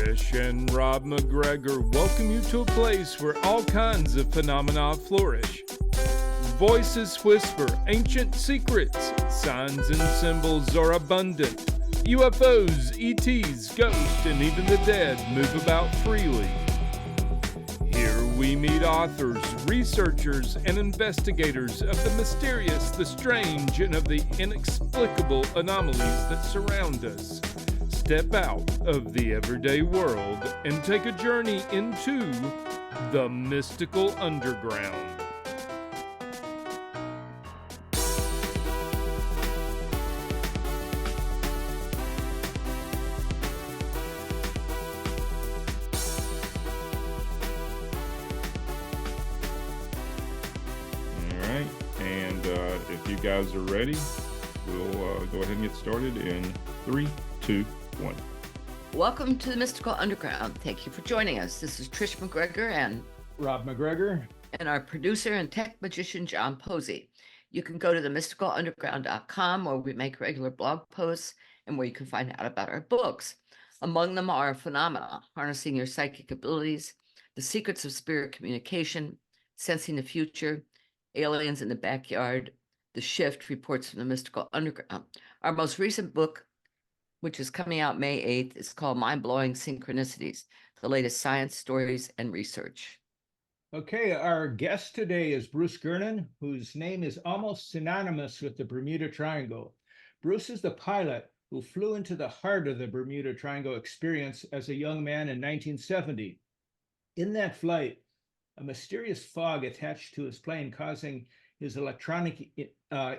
Trish and Rob McGregor welcome you to a place where all kinds of phenomena flourish. Voices whisper ancient secrets, signs and symbols are abundant. UFOs, ETs, ghosts, and even the dead move about freely. Here we meet authors, researchers, and investigators of the mysterious, the strange, and of the inexplicable anomalies that surround us. Step out of the everyday world and take a journey into the mystical underground. If you guys are ready, we'll go ahead and get started in 3, 2, 1. Welcome to the Mystical Underground. Thank you for joining us. This is Trish McGregor and Rob McGregor and our producer and tech magician, John Posey. You can go to themysticalunderground.com where we make regular blog posts and where you can find out about our books. Among them are Phenomena, Harnessing Your Psychic Abilities, The Secrets of Spirit Communication, Sensing the Future, Aliens in the Backyard, The Shift, Reports from the Mystical Underground. Our most recent book, which is coming out May 8th, is called Mind-Blowing Synchronicities, the latest science, stories, and research. Okay, our guest today is Bruce Gernon, whose name is almost synonymous with the Bermuda Triangle. Bruce is the pilot who flew into the heart of the Bermuda Triangle experience as a young man in 1970. In that flight, a mysterious fog attached to his plane, causing his electronic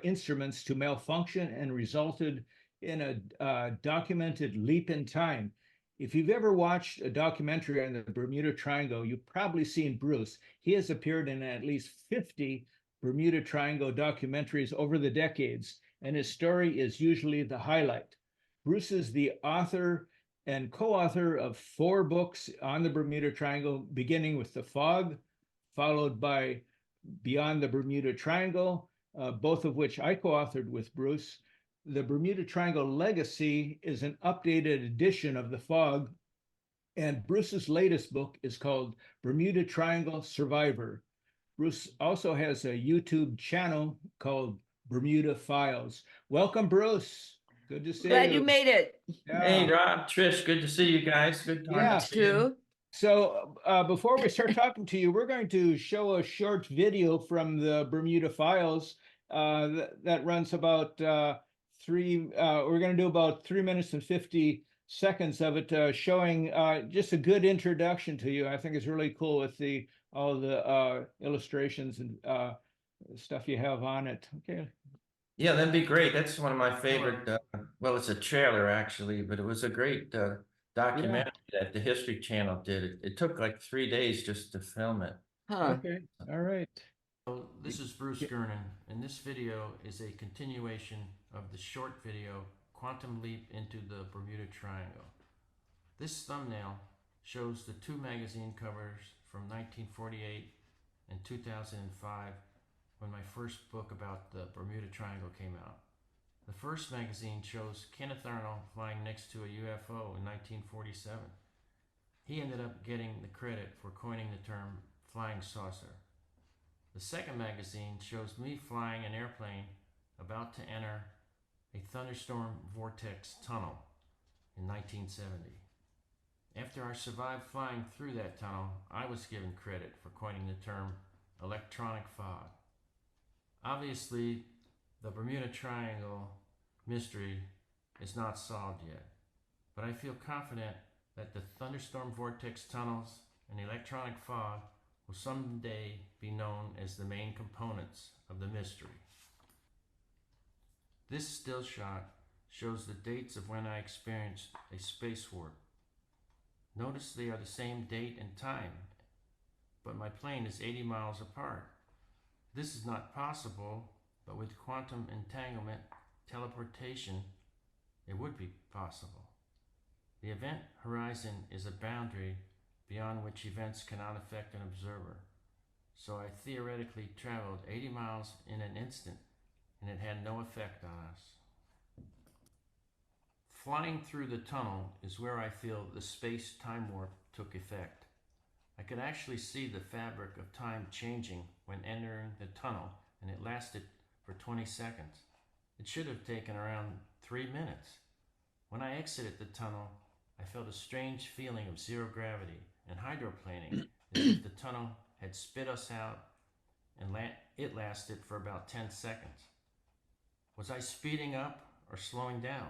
instruments to malfunction and resulted in a documented leap in time. If you've ever watched a documentary on the Bermuda Triangle, you've probably seen Bruce. He has appeared in at least 50 Bermuda Triangle documentaries over the decades, and his story is usually the highlight. Bruce is the author and co-author of 4 books on the Bermuda Triangle, beginning with The Fog, followed by Beyond the Bermuda Triangle, both of which I co-authored with Bruce. The Bermuda Triangle Legacy is an updated edition of The Fog, and Bruce's latest book is called Bermuda Triangle Survivor. Bruce also has a YouTube channel called Bermuda Files. Welcome, Bruce. Good to see you. Glad you made it. Yeah. Hey, Rob, Trish, good to see you guys. Good Yeah. to see you. So before we start talking to you, we're going to show a short video from the Bermuda Files that runs about we're going to do about 3 minutes and 50 seconds of it, showing just a good introduction to you. I think it's really cool with all the illustrations and stuff you have on it. Okay. Yeah, that'd be great. That's one of my favorite. Well, it's a trailer actually, but it was a great documentary that the History Channel did. It took like 3 days just to film it. Huh. Okay. All right. So this is Bruce Gernon, and this video is a continuation of the short video Quantum Leap into the Bermuda Triangle. This thumbnail shows the 2 magazine covers from 1948 and 2005 when my first book about the Bermuda Triangle came out. The first magazine shows Kenneth Arnold flying next to a UFO in 1947. He ended up getting the credit for coining the term flying saucer. The second magazine shows me flying an airplane about to enter a thunderstorm vortex tunnel in 1970. After I survived flying through that tunnel, I was given credit for coining the term electronic fog. Obviously, the Bermuda Triangle mystery is not solved yet, but I feel confident that the thunderstorm vortex tunnels and electronic fog will someday be known as the main components of the mystery. This still shot shows the dates of when I experienced a space warp. Notice they are the same date and time, but my plane is 80 miles apart. This is not possible, but with quantum entanglement teleportation, it would be possible. The event horizon is a boundary beyond which events cannot affect an observer. So I theoretically traveled 80 miles in an instant, and it had no effect on us. Flying through the tunnel is where I feel the space-time warp took effect. I could actually see the fabric of time changing when entering the tunnel, and it lasted for 20 seconds. It should have taken around 3 minutes. When I exited the tunnel, I felt a strange feeling of zero gravity and hydroplaning, as if the tunnel had spit us out, and it lasted for about 10 seconds. Was I speeding up or slowing down?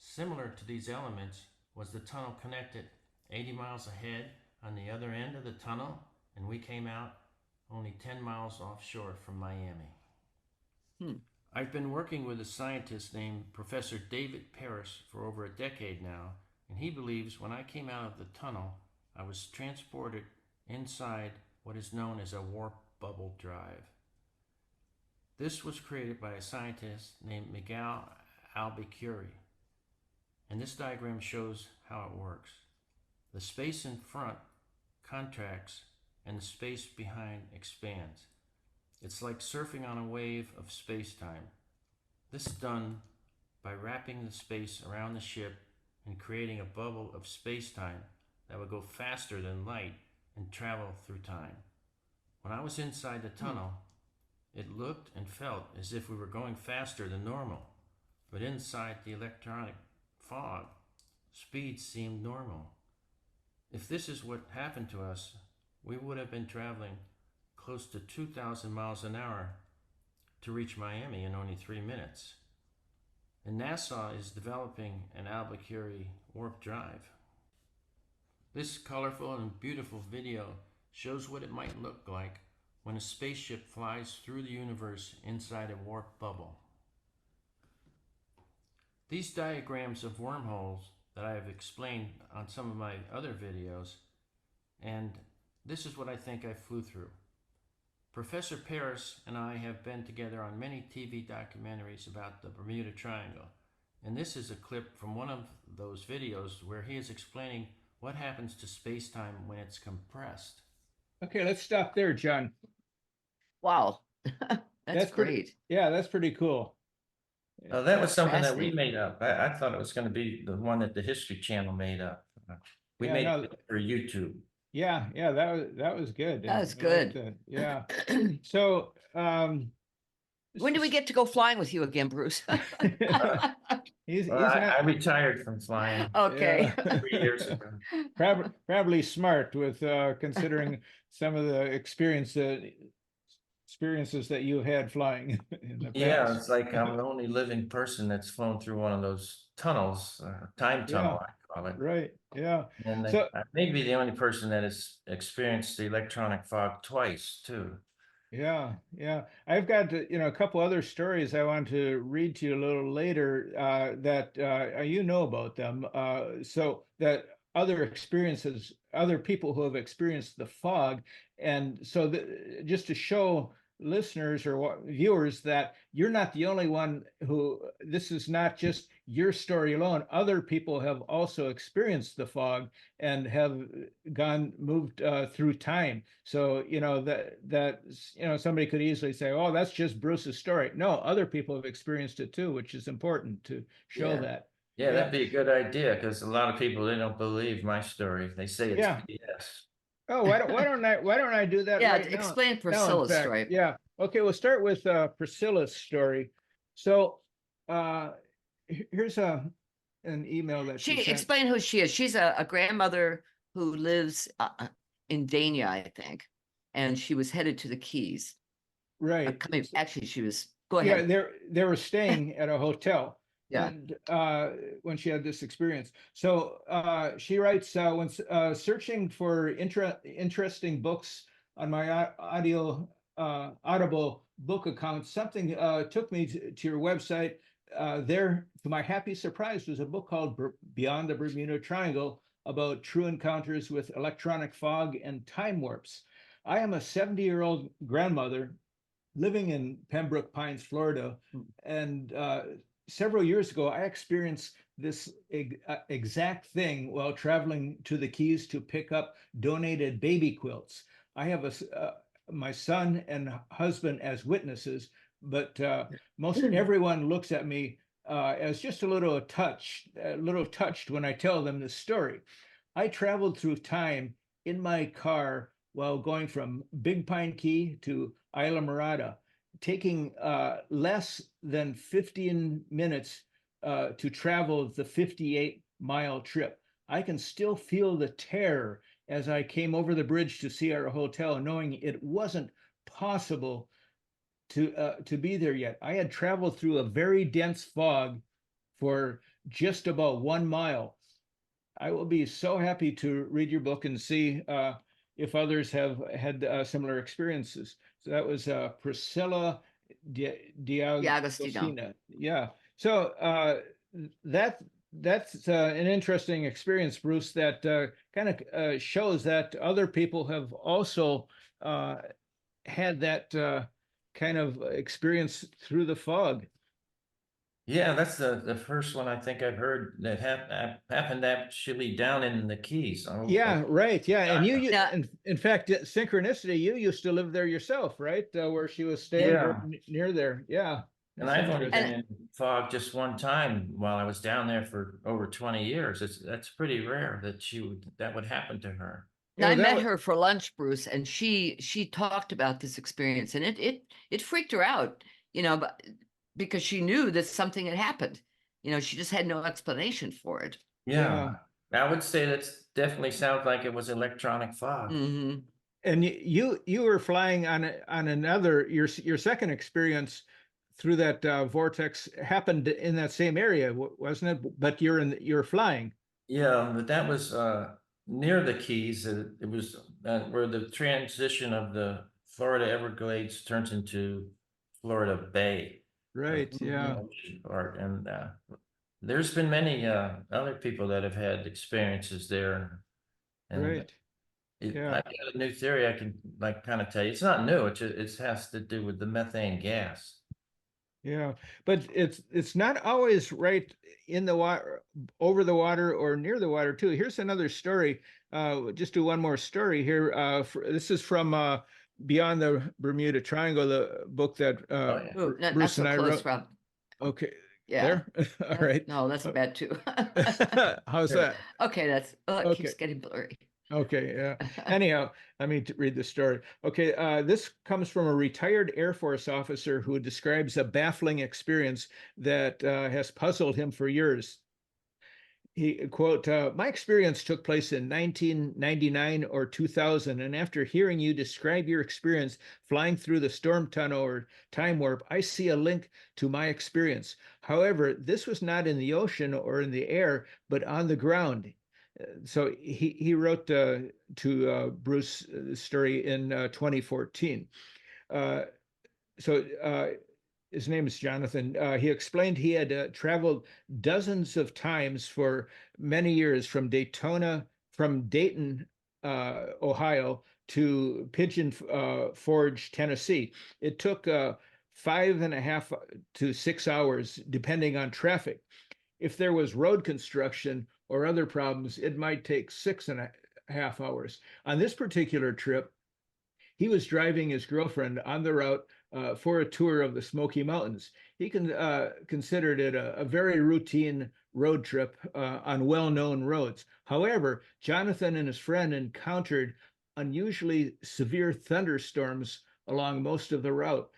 Similar to these elements was the tunnel connected 80 miles ahead on the other end of the tunnel, and we came out only 10 miles offshore from Miami. I've been working with a scientist named Professor David Paris for over a decade now, and he believes when I came out of the tunnel, I was transported inside what is known as a warp bubble drive. This was created by a scientist named Miguel Albuquerque, and this diagram shows how it works. The space in front contracts and the space behind expands. It's like surfing on a wave of space-time. This is done by wrapping the space around the ship and creating a bubble of space-time that would go faster than light and travel through time. When I was inside the tunnel, it looked and felt as if we were going faster than normal, but inside the electronic fog, speed seemed normal. If this is what happened to us, we would have been traveling close to 2,000 miles an hour to reach Miami in only 3 minutes. And NASA is developing an Albuquerque warp drive. This colorful and beautiful video shows what it might look like when a spaceship flies through the universe inside a warp bubble. These diagrams of wormholes that I have explained on some of my other videos, and this is what I think I flew through. Professor Paris and I have been together on many TV documentaries about the Bermuda Triangle, and this is a clip from one of those videos where he is explaining what happens to space-time when it's compressed. Okay, let's stop there, John. Wow. That's great. Yeah, that's pretty cool. That was something that we Fascinating. made up. I thought it was going to be the one that the History Channel made up. We Yeah, made no, it for YouTube. Yeah, that was good. That was I liked good. that. Yeah. So, When do we get to go flying with you again, Bruce? he's Well, I not retired from flying Okay. 3 years ago. probably smart with considering some of the experiences that you had flying in the past. Yeah, it's like I'm the only living person that's flown through one of those tunnels, time tunnel, I call it. Right. Yeah. And So- I may be the only person that has experienced the electronic fog twice too. Yeah, yeah. I've got a couple other stories I want to read to you a little later that you know about them. So that other experiences, other people who have experienced the fog, and so just to show listeners or viewers that you're not the only one who, this is not just your story alone. Other people have also experienced the fog and have moved through time. So that somebody could easily say, oh, that's just Bruce's story. No, other people have experienced it too, which is important to show that. Yeah, that'd be a good idea, because a lot of people, they don't believe my story. They say it's BS. Oh, why don't I do that? Yeah, right now? explain Now, Priscilla's in fact, story. Yeah. Okay, we'll start with Priscilla's story. So here's an email that she sent. Explain who she is. She's a grandmother who lives in Dania, I think, and she was headed to the Keys. Right. Actually, she was. Go ahead. Yeah, they were staying at a hotel. Yeah. And when she had this experience. So she writes, when searching for interesting books on my Audible book account, something took me to your website. There, to my happy surprise, was a book called Beyond the Bermuda Triangle about true encounters with electronic fog and time warps. I am a 70-year-old grandmother living in Pembroke Pines, Florida, and several years ago, I experienced this exact thing while traveling to the Keys to pick up donated baby quilts. I have my son and husband as witnesses, but most everyone looks at me as just a little touched when I tell them this story. I traveled through time in my car while going from Big Pine Key to Isla Morada, taking less than 15 minutes to travel the 58-mile trip. I can still feel the terror as I came over the bridge to see our hotel, knowing it wasn't possible to be there yet. I had traveled through a very dense fog for just about 1 mile. I will be so happy to read your book and see if others have had similar experiences. So that was Priscilla D'Agostino. D'Agostino. Yeah. So that's an interesting experience, Bruce. That kind of shows that other people have also had that kind of experience through the fog. Yeah, that's the first one I think I've heard that happened actually down in the Keys. Yeah, right. Yeah, and Yeah. in fact, synchronicity, you used to live there yourself, right? Where she was staying Yeah. near there. Yeah. And That's I've only interesting. been in fog just one time while I was down there for over 20 years. That's pretty rare that would happen to her. And I that met wa- her for lunch, Bruce, and she talked about this experience, and it freaked her out, but because she knew that something had happened. She just had no explanation for it. Yeah. I would say that's definitely sounds like it was electronic fog. Hmm. And you were flying on another your second experience through that vortex happened in that same area, wasn't it? But you're flying. Yeah, but that was near the Keys. It was where the transition of the Florida Everglades turns into Florida Bay, the Right. Yeah. ocean part. And there's been many other people that have had experiences there. And Right. Yeah. I got a new theory I can like kind of tell you. It's not new. It has to do with the methane gas. Yeah, but it's not always right in the water, over the water, or near the water too. Here's another story. Just do one more story here. This is from Beyond the Bermuda Triangle, the book that Oh yeah. Ooh, not Bruce so and I close, wrote. Rob. Okay, Yeah. there. All right. No, that's bad too. How's that? Okay, it Okay. keeps getting blurry. Okay, yeah. Anyhow, let me read the story. Okay, this comes from a retired Air Force officer who describes a baffling experience that has puzzled him for years. He quote, my experience took place in 1999 or 2000, and after hearing you describe your experience flying through the storm tunnel or time warp, I see a link to my experience. However, this was not in the ocean or in the air, but on the ground. So he wrote to Bruce the story in 2014. So his name is Jonathan. He explained he had traveled dozens of times for many years from Dayton, Ohio to Pigeon Forge, Tennessee. It took 5.5 to 6 hours, depending on traffic. If there was road construction or other problems, it might take 6.5 hours. On this particular trip, he was driving his girlfriend on the route for a tour of the Smoky Mountains. He considered it a very routine road trip on well-known roads. However, Jonathan and his friend encountered unusually severe thunderstorms along most of the route.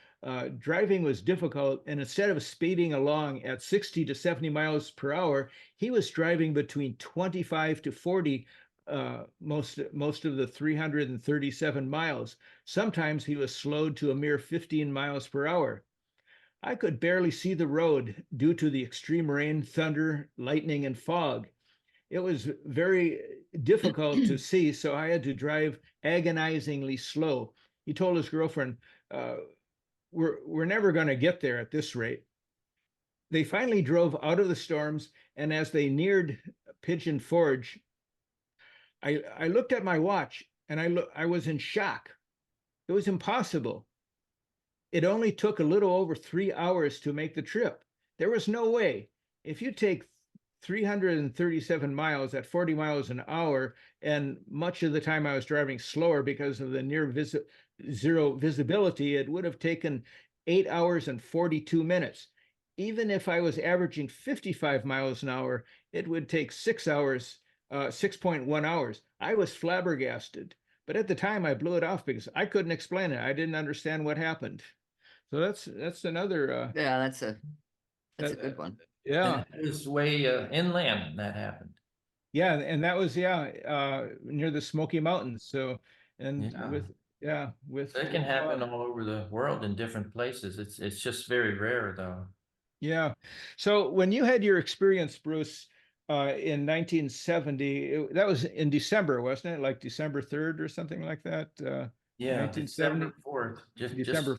Driving was difficult, and instead of speeding along at 60 to 70 miles per hour, he was driving between 25 to 40 most of the 337 miles. Sometimes he was slowed to a mere 15 miles per hour. I could barely see the road due to the extreme rain, thunder, lightning, and fog. It was very difficult to see, so I had to drive agonizingly slow. He told his girlfriend, we're never going to get there at this rate. They finally drove out of the storms, and as they neared Pigeon Forge, I looked at my watch and I was in shock. It was impossible. It only took a little over 3 hours to make the trip. There was no way. If you take 337 miles at 40 miles an hour, and much of the time I was driving slower because of the near zero visibility, it would have taken 8 hours and 42 minutes. even if I was averaging 55 miles an hour, it would take 6 hours, 6.1 hours. I was flabbergasted. But at the time, I blew it off because I couldn't explain it. I didn't understand what happened. So that's another Yeah, that's a that, good one. yeah. And it was way inland that happened. Yeah, and that was near the Smoky Mountains. So and Yeah. with That can happen all over the world in different places. It's just very rare though. yeah. So when you had your experience, Bruce, in 1970, that was in December, wasn't it? Like December 3rd or something like that? Yeah, 1970, December 4th, December.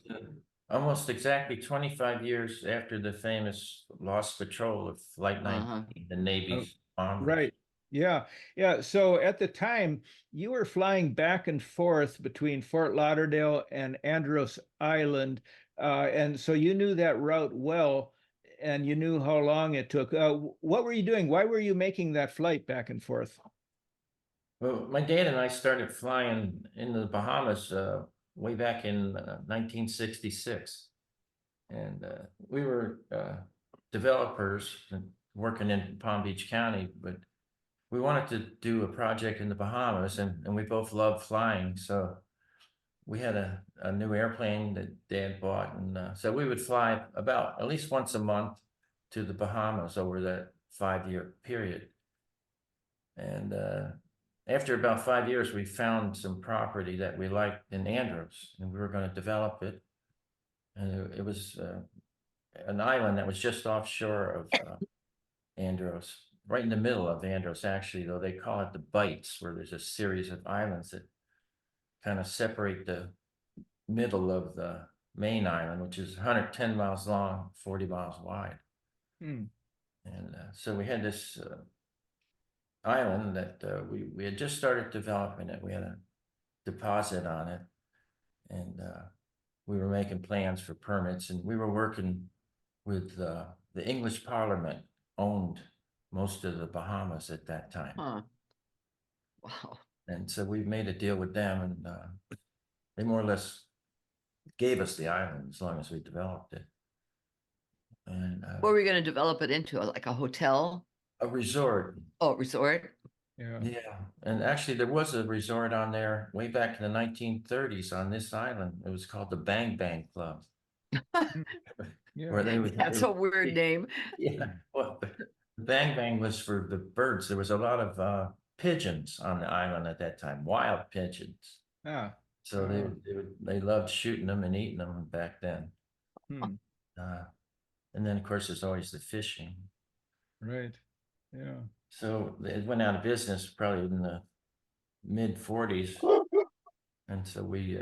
almost exactly 25 years after the famous lost patrol of Flight Uh-huh. 19, the Oh, Navy's bombers. right. Yeah. Yeah. So at the time, you were flying back and forth between Fort Lauderdale and Andros Island. And so you knew that route well, and you knew how long it took. What were you doing? Why were you making that flight back and forth? Well, my dad and I started flying in the Bahamas way back in 1966. And we were developers and working in Palm Beach County, but we wanted to do a project in the Bahamas, and we both loved flying. So we had a new airplane that Dad bought, and so we would fly about at least once a month to the Bahamas over that 5-year period. And after about 5 years, we found some property that we liked in Andros, and we were going to develop it. And it was an island that was just offshore of Andros, right in the middle of Andros, actually, though they call it the Bights, where there's a series of islands that kind of separate the middle of the main island, which is 110 miles long, 40 miles wide. Hmm. And so we had this island that we had just started developing it. We had a deposit on it, and we were making plans for permits, and we were working with the English Parliament owned most of the Bahamas at that time. Huh. Wow. And so we made a deal with them, and they more or less gave us the island as long as we developed it. And What were you going to develop it into? Like a hotel? a resort. Oh, resort? Yeah. Yeah. And actually there was a resort on there way back in the 1930s on this island. It was called the Bang Bang Club. Yeah. Where That's a weird name. Yeah. Well, the Bang Bang was for the birds. There was a lot of pigeons on the island at that time, wild pigeons. Ah. So they loved shooting them and eating them back then. Hmm. And then of course there's always the fishing. Right. Yeah. So it went out of business probably in the mid 40s. And so we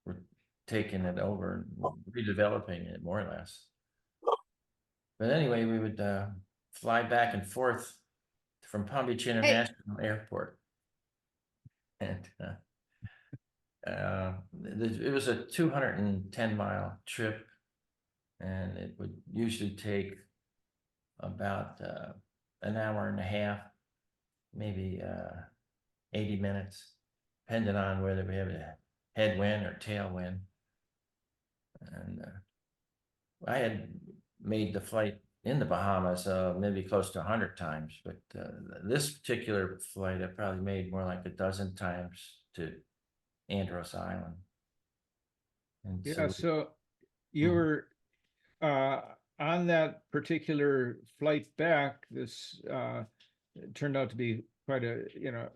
were taking it over and redeveloping it more or less. But anyway, we would fly back and forth from Palm Beach International Airport. And it was a 210-mile trip, and it would usually take about an hour and a half, maybe 80 minutes, depending on whether we have a headwind or tailwind. And I had made the flight in the Bahamas maybe close to 100 times, but this particular flight I probably made more like a dozen times to Andros Island. And Yeah. So you were on that particular flight back. This turned out to be quite a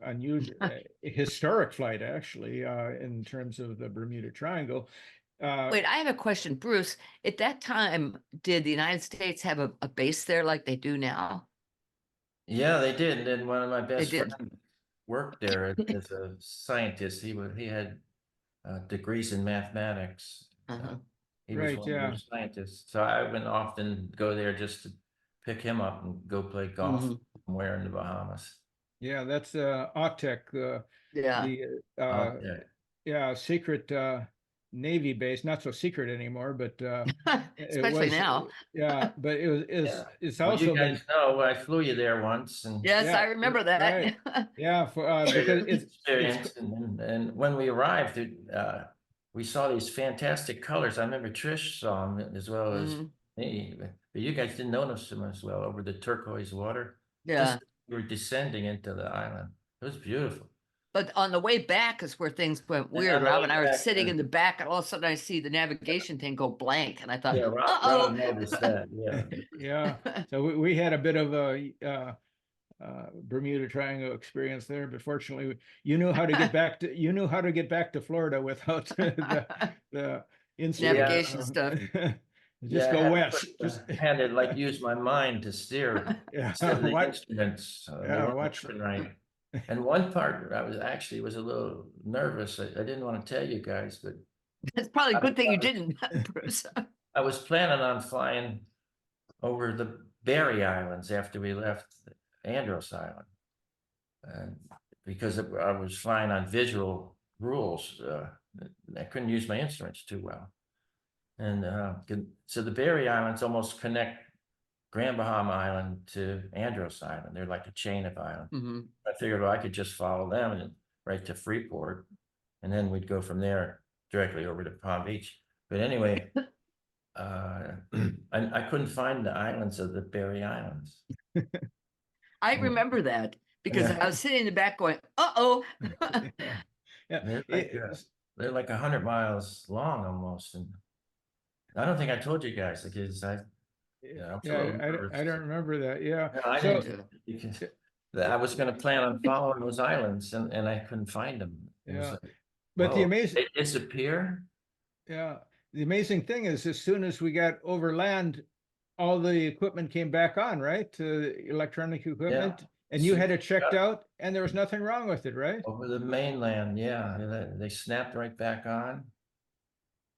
unusual, historic flight actually, in terms of the Bermuda Triangle. Wait, I have a question, Bruce. At that time, did the United States have a base there like they do now? yeah, they did. And one of my best did. friends worked there as a scientist. He had degrees in mathematics. He was Right, one of yeah. those scientists. So I would often go there just to pick him up and go play golf somewhere in the Bahamas. Yeah, that's Autek, Yeah. the secret Navy base. Not so secret anymore, but Especially now. Yeah, but it's Well, also you guys know I flew you there once, and Yes, I remember that. Right. Yeah, because it's experience. And when we arrived, we saw these fantastic colors. I remember Trish saw them as well as Hey, but you guys didn't notice them as well over the turquoise water. Yeah. Just we were descending into the island. It was beautiful. But on the way back is where things went And weird. on the Rob way and I were back, sitting in the back, and all of a sudden I see the navigation thing go blank, and I thought, yeah, uh-oh. Rob noticed that. Yeah. Yeah. So we had a bit of a Bermuda Triangle experience there, but fortunately, you knew how to get back to Florida without the incident. Navigation stuff. Just Yeah, go I west. Just had to like use my mind to steer yeah, instead of the watch. instruments. They Yeah, weren't watch. working right. And one part I was a little nervous. I didn't want to tell you guys, but It's probably a good thing you didn't, Bruce. I was planning on flying over the Berry Islands after we left Andros Island. And because I was flying on visual rules, I couldn't use my instruments too well. And so the Berry Islands almost connect Grand Bahama Island to Andros Island. They're like a chain of islands. Mhm. I figured, well, I could just follow them and right to Freeport, and then we'd go from there directly over to Palm Beach. But anyway, I couldn't find the islands of the Berry Islands. I remember that because Yeah. I was sitting in the back going, uh-oh. Yeah, They're like 100 miles long almost, and I don't think I told you guys because I was a little nervous. I don't remember that. Yeah. No, I So didn't because I was going to plan on following those islands, and I couldn't find them. It was yeah, like, but the whoa, amazing they disappear. yeah, the amazing thing is, as soon as we got over land, all the equipment came back on, right? Electronic equipment, and you had it checked out, and there was nothing wrong with it, right? Over the mainland, yeah, they snapped right back on.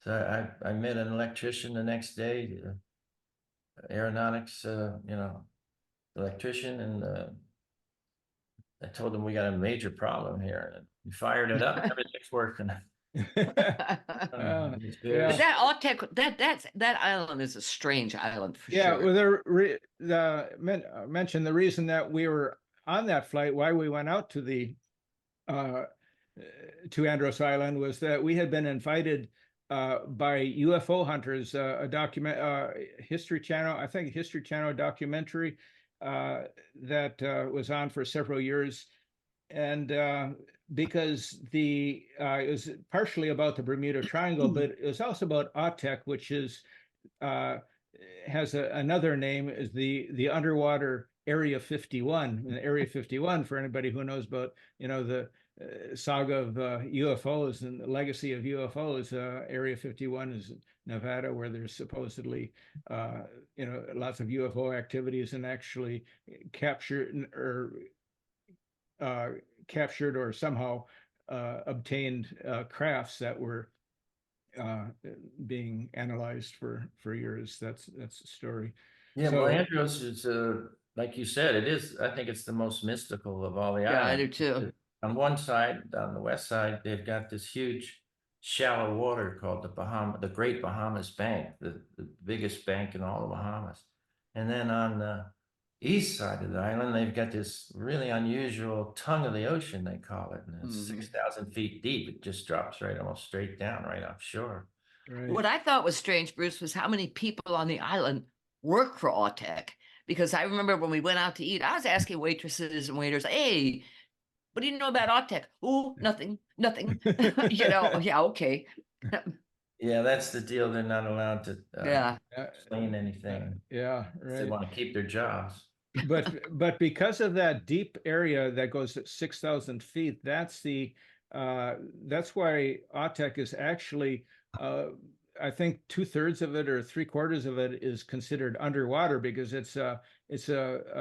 So I met an electrician the next day, aeronautics, electrician, and I told him we got a major problem here. And he fired it up, everything's working. Yeah. But that Autech, that island is a strange island for Yeah, sure. well, mentioned the reason that we were on that flight, why we went out to the to Andros Island, was that we had been invited by UFO hunters, a History Channel, I think History Channel documentary that was on for several years, and because it was partially about the Bermuda Triangle, but it was also about Autech, which is has another name, is the underwater Area 51. And Area 51, for anybody who knows about the saga of UFOs and the legacy of UFOs, Area 51 is Nevada, where there's supposedly lots of UFO activities, and actually captured or somehow obtained crafts that were being analyzed for years. That's the story. Yeah, So, well, Andros is like you said, it is. I think it's the most mystical of all the Yeah, I islands. do too. On one side, on the west side, they've got this huge shallow water called the Great Bahamas Bank, the biggest bank in all the Bahamas. And then on the east side of the island, they've got this really unusual tongue of the ocean, they call it. And it's 6,000 feet deep. It just drops right almost straight down right offshore. right. What I thought was strange, Bruce, was how many people on the island work for Autech. Because I remember when we went out to eat, I was asking waitresses and waiters, "Hey, what do you know about Autech?" "Oh, nothing. Yeah, okay." Yeah, that's the deal. They're not allowed to explain anything. Yeah, They right. want to keep their jobs. But because of that deep area that goes at 6,000 feet, that's why Autech is actually I think 2/3 of it or 3/4 of it is considered underwater, because it's a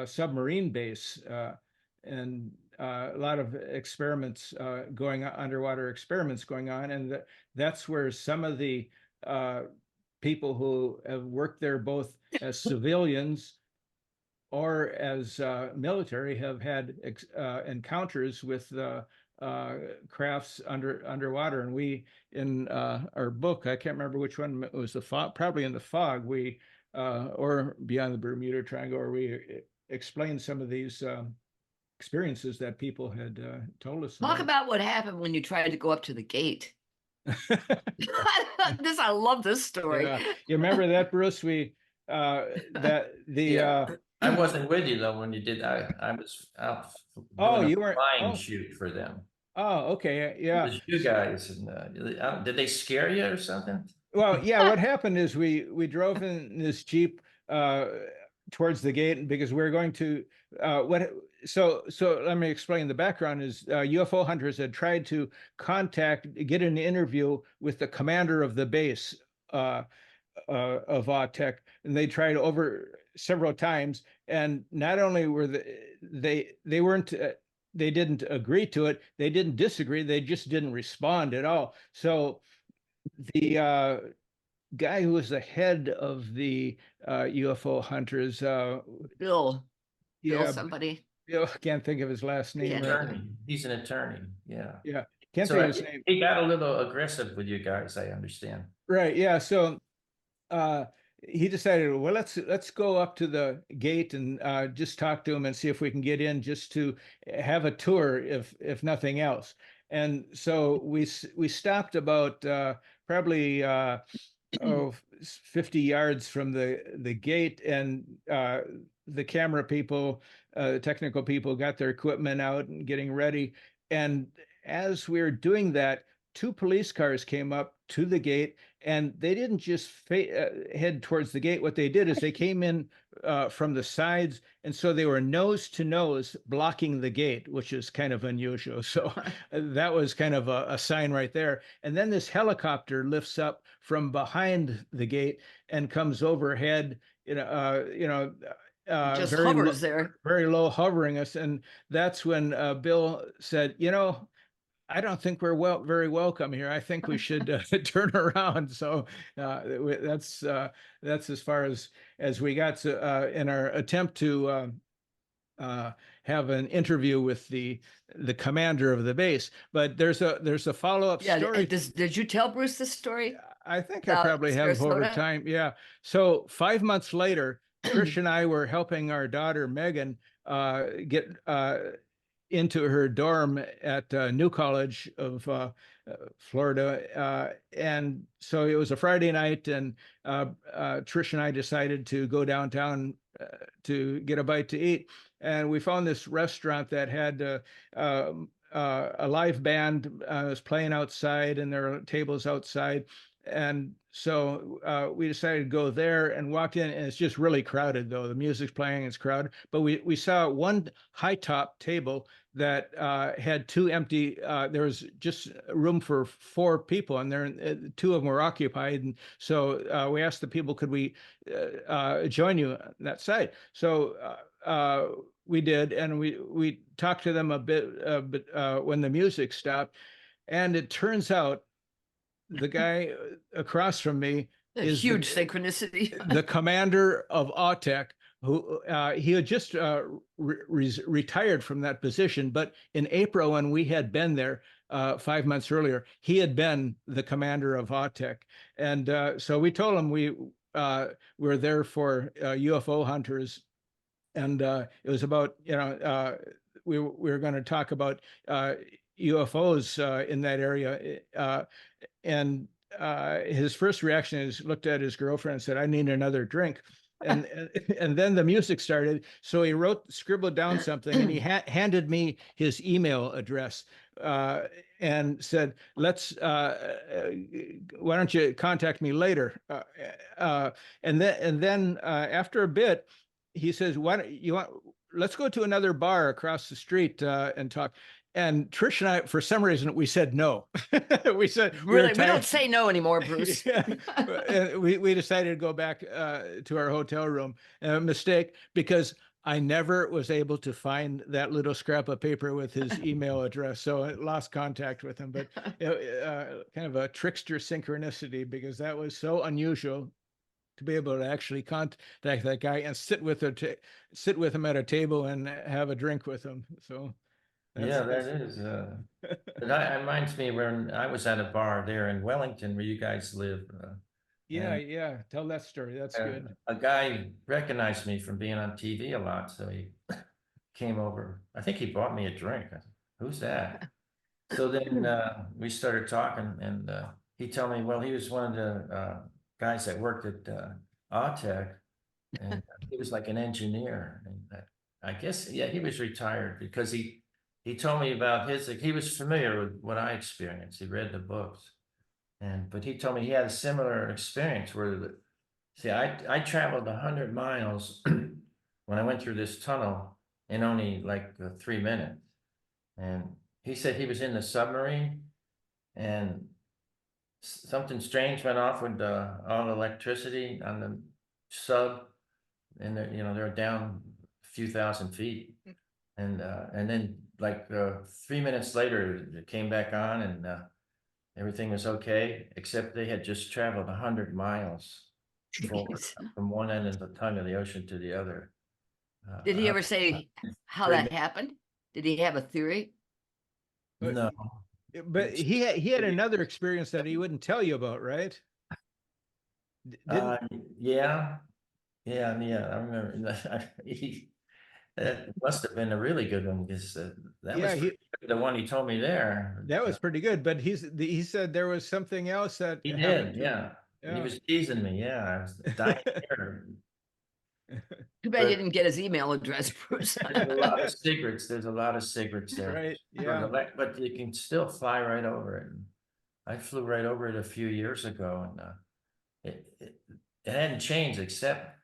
submarine base, and a lot of experiments underwater experiments going on, and that's where some of the people who have worked there both as civilians or as military have had encounters with crafts underwater. And we, in our book, I can't remember which one, it was the fog, probably in the fog, we or Beyond the Bermuda Triangle, or we explained some of these experiences that people had told us Talk about what happened when you tried to go up to the gate. about. I love this story. Yeah. You remember that, Bruce? that the Yeah. I wasn't with you though when you did. I was out oh, doing a you weren't. flying Oh, shoot for them. oh, okay, It yeah. was you guys, and did they scare you or something? Well, yeah, what happened is we drove in this Jeep uh towards the gate because we are going to what so let me explain. The background is UFO hunters had tried to get an interview with the commander of the base uh of Autech, and they tried over several times, and not only were they weren't they didn't agree to it, they didn't disagree, they just didn't respond at all. So the guy who was the head of the UFO hunters. Bill, Yeah, somebody. I can't think of his last name Yeah. right. Attorney. He's an attorney. Yeah. Yeah, can't So think of his name. he got a little aggressive with you guys, I understand. Right. Yeah. So uh, he decided, well, let's go up to the gate and just talk to him and see if we can get in, just to have a tour, if nothing else. And so we stopped about probably 50 yards from the gate, and the camera people, technical people got their equipment out and getting ready. And as we were doing that, two police cars came up to the gate, and they didn't just head towards the gate. What they did is they came in from the sides, and so they were nose to nose blocking the gate, which is kind of unusual. So that was kind of a sign right there. And then this helicopter lifts up from behind the gate and comes overhead, Just very low, hovers there. very low, hovering us. And that's when Bill said, I don't think we're very welcome here. I think we should turn around. So that's as far as we got to, in our attempt to have an interview with the commander of the base. But there's a follow-up story. Did you tell Bruce this story? I think I probably have over time. Yeah. So 5 months later, Trish and I were helping our daughter Megan get into her dorm at New College of Florida. And so it was a Friday night, and Trish and I decided to go downtown to get a bite to eat. And we found this restaurant that had a live band was playing outside, and there were tables outside. And so we decided to go there and walked in, and it's just really crowded, though. The music's playing, it's crowded. But we saw one high top table that had two empty, there was just room for 4 people, and there 2 of them were occupied. And so we asked the people, could we join you on that side? So we did, and we talked to them a bit, but when the music stopped. And it turns out the guy across from me is huge synchronicity. the commander of Autech, who he had just retired from that position. But in April, when we had been there 5 months earlier, he had been the commander of Autech. And so we told him we were there for UFO hunters. And it was about, we were going to talk about UFOs in that area. And his first reaction is looked at his girlfriend and said, "I need another drink." And then the music started. So he scribbled down something, and he handed me his email address and said, why don't you contact me later? And then after a bit, he says, let's go to another bar across the street and talk. And Trish and I, for some reason, we said no. We said, really, we don't say no anymore, Bruce. Yeah. And we decided to go back to our hotel room. A mistake, because I never was able to find that little scrap of paper with his email address. So I lost contact with him. But kind of a trickster synchronicity, because that was so unusual to be able to actually contact that guy and sit with him at a table and have a drink with him. So. Yeah, that is. That reminds me when I was at a bar there in Wellington where you guys live. Yeah. Tell that story. That's good. A guy recognized me from being on TV a lot, so he came over. I think he bought me a drink. I said, "Who's that?" So then we started talking, and he told me, well, he was one of the guys that worked at Autech, and he was like an engineer. And I guess, yeah, he was retired because he told me about his, he was familiar with what I experienced. He read the books. But he told me he had a similar experience where see, I traveled 100 miles when I went through this tunnel in only like 3 minutes. And he said he was in the submarine and something strange went off with all the electricity on the sub, and they're down a few thousand feet, and then like 3 minutes later it came back on, and everything was okay, except they had just traveled 100 miles forward Jeez. from one end of the tongue of the ocean to the other. Did he Uh, ever say how pretty that happened? Did he have a theory? But no, but he had another experience that he wouldn't tell you about, right? Didn't yeah, yeah. I remember that must have been a really good one because that was yeah, the one he told me there. that was pretty good. But he said there was something else that He happened did, to him. yeah. He Yeah. was teasing me, yeah. I was dying here. Too bad you But didn't get his email address, Bruce. there's a lot of secrets. There's a lot of secrets there. Right. Yeah. But you can still fly right over it. And I flew right over it a few years ago, and it hadn't changed except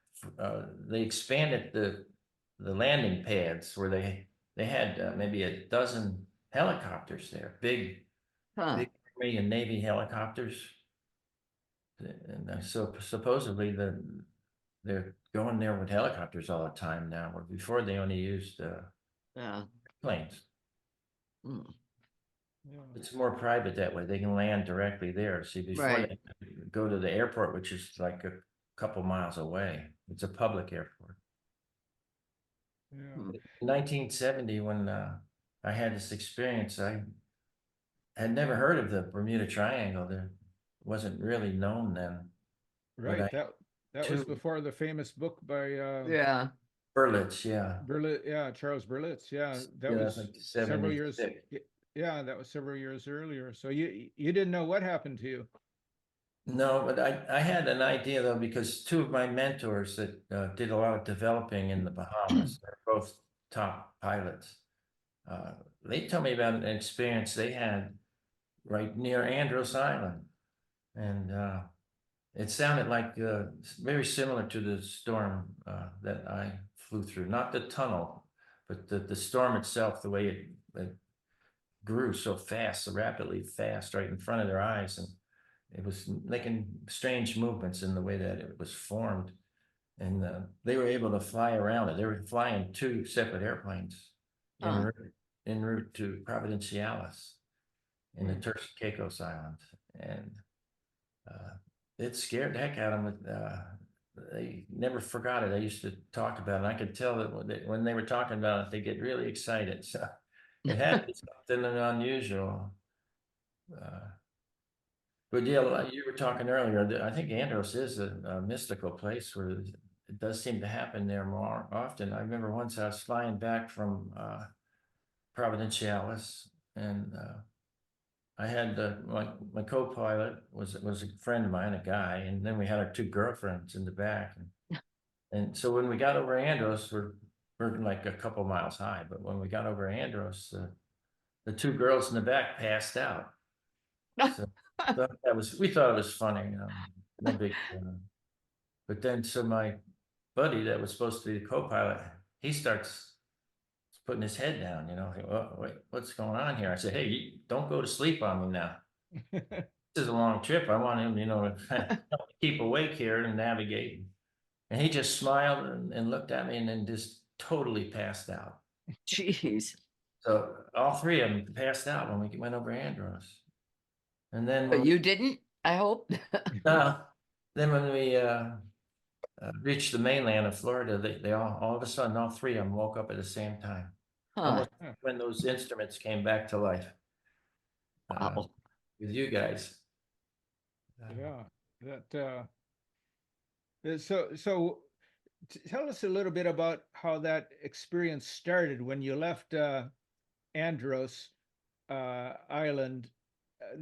they expanded the landing pads where they had maybe a dozen helicopters there, Huh. big Army and Navy helicopters. And so supposedly they're going there with helicopters all the time now, where before they only used Yeah. planes. Mm. Yeah. It's more private that way. They can land directly there. See, before Right. they go to the airport, which is like a couple miles away, it's a public airport. Yeah. Hmm. In 1970, when I had this experience, I had never heard of the Bermuda Triangle. There wasn't really known then. But Right. I That was two before the famous book by Yeah. Berlitz, yeah. Charles Berlitz. Yeah, that Yeah, was like several years. 76. Yeah, that was several years earlier. So you didn't know what happened to you. No, but I had an idea though, because two of my mentors that did a lot of developing in the Bahamas, they're both top pilots. They told me about an experience they had right near Andros Island. And it sounded like very similar to the storm that I flew through, not the tunnel, but the storm itself, the way it grew so fast, so rapidly fast right in front of their eyes. And it was making strange movements in the way that it was formed. And they were able to fly around it. They were flying two separate airplanes Huh. en route to Providenciales in the Hmm. Turks and Caicos Islands. And it scared the heck out of them. They never forgot it. I used to talk about it. I could tell that when they were talking about it, they get really excited. So it had to be something unusual. Uh, but yeah, like you were talking earlier, I think Andros is a mystical place where it does seem to happen there more often. I remember once I was flying back from Providenciales, and I had my co-pilot was a friend of mine, a guy, and then we had our two girlfriends in the back. And so when we got over Andros, we're like a couple miles high, but when we got over Andros, the two girls in the back passed out. So we thought it was funny, no big deal. But then so my buddy that was supposed to be the co-pilot, he starts putting his head down, oh, wait, what's going on here? I said, hey, don't go to sleep on me now. This is a long trip. I want him, to keep awake here and navigate. And he just smiled and looked at me and then just totally passed out. Jeez. So all three of them passed out when we went over Andros. And then But when you didn't, I hope. then when we reached the mainland of Florida, they all of a sudden, all three of them woke up at the same time. Huh. Almost when those instruments came back to life Wow. with you guys. Yeah. So tell us a little bit about how that experience started when you left Andros Island.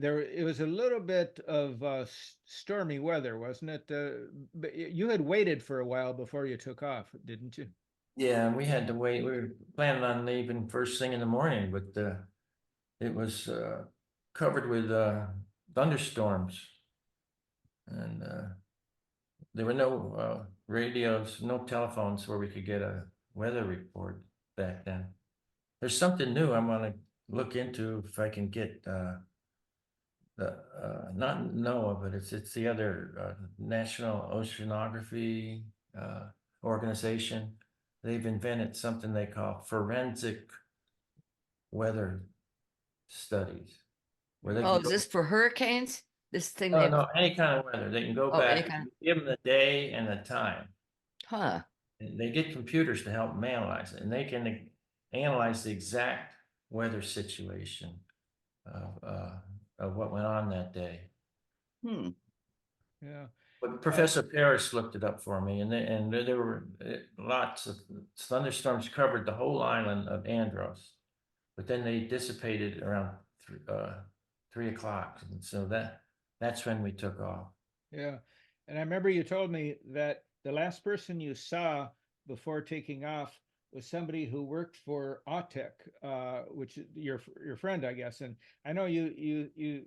it was a little bit of stormy weather, wasn't it? But you had waited for a while before you took off, didn't you? Yeah, we had to wait. We were planning on leaving first thing in the morning, but it was covered with thunderstorms, and there were no radios, no telephones where we could get a weather report back then. There's something new I want to look into if I can get the not NOAA, but it's the other National Oceanography organization. They've invented something they call forensic weather studies, where they Oh, can is go, this for hurricanes? This thing oh they, no, any kind of weather. They can go oh, any back, kind, give them the day and the time. huh? And they get computers to help them analyze it, and they can analyze the exact weather situation of what went on that day. Hmm. Yeah. But Professor Parrish looked it up for me, and there were lots of thunderstorms covered the whole island of Andros, but then they dissipated around 3 o'clock, and so that's when we took off. Yeah. And I remember you told me that the last person you saw before taking off was somebody who worked for Autech, which is your friend, I guess. And I know you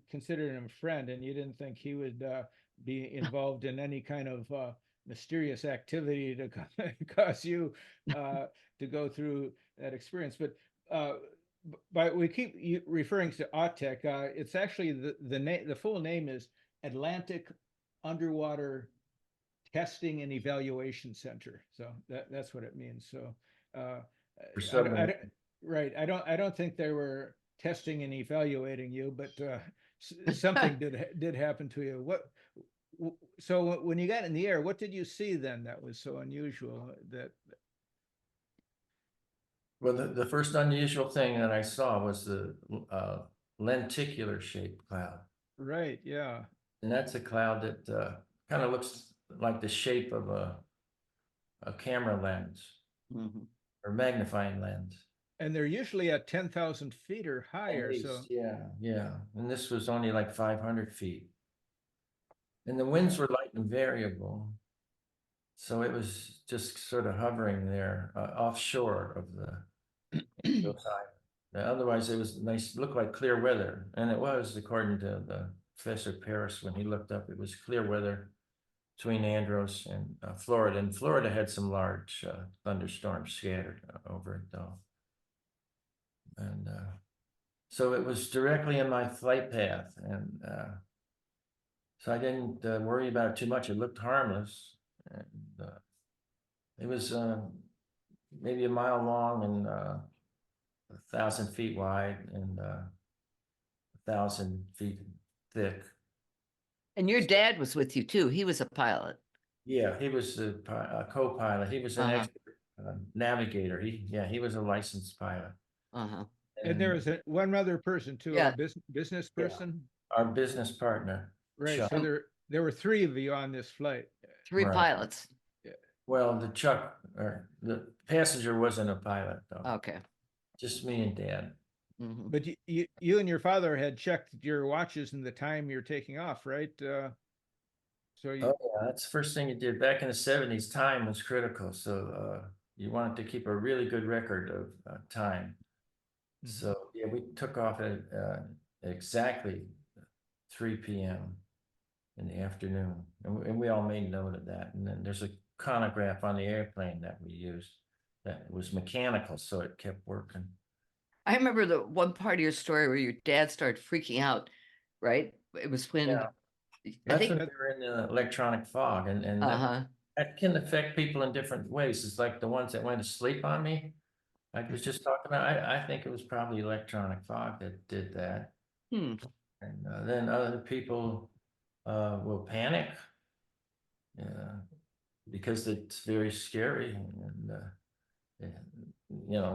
considered him a friend, and you didn't think he would be involved in any kind of mysterious activity to cause you to go through that experience. But we keep referring to Autech. It's actually the full name is Atlantic Underwater Testing and Evaluation Center. So that's what it means. So For right. I don't think they were testing and evaluating you, but something did happen to you. So when you got in the air, what did you see then that was so unusual that? Well, the first unusual thing that I saw was the lenticular shaped cloud. Right, yeah. And that's a cloud that kind of looks like the shape of a camera lens Mhm. or magnifying lens. And they're usually at 10,000 feet or higher. At least, So yeah. And this was only like 500 feet. And the yeah. winds were light and variable. So it was just sort of hovering there offshore of the hillside. Otherwise, it was nice, looked like clear weather. And it was, according to the Professor Paris, when he looked up, it was clear weather between Andros and Florida. And Florida had some large thunderstorms scattered over it, though. And so it was directly in my flight path. And so I didn't worry about it too much. It looked harmless. And it was maybe a mile long and 1,000 feet wide and 1,000 feet thick. And your dad was with you too. He was a pilot. Yeah, he was a co-pilot. He was an expert navigator. He was a licensed pilot. Uh-huh. And there was one other person too, Yeah. a business person. Our business partner. Right. Chuck. So there were three of you on this flight. 3 Right. pilots. Well, the passenger wasn't a pilot though. Okay. Just me and Dad. Mhm. But you and your father had checked your watches and the time you're taking off, right? So you, Oh yeah, that's the first thing you did. Back in the 70s, time was critical. So you wanted to keep a really good record of time. Mhm. So yeah, we took off at exactly 3 p.m. in the afternoon, and we all made note of that. And then there's a chronograph on the airplane that we used that was mechanical, so it kept working. I remember the one part of your story where your dad started freaking out, right? It was when Yeah. I That's think when we were in the electronic fog, and that can affect people in different ways. It's like the ones that went to sleep on me. I was just talking about. I think it was probably electronic fog that did that. Hmm. And then other people will panic, because it's very scary, and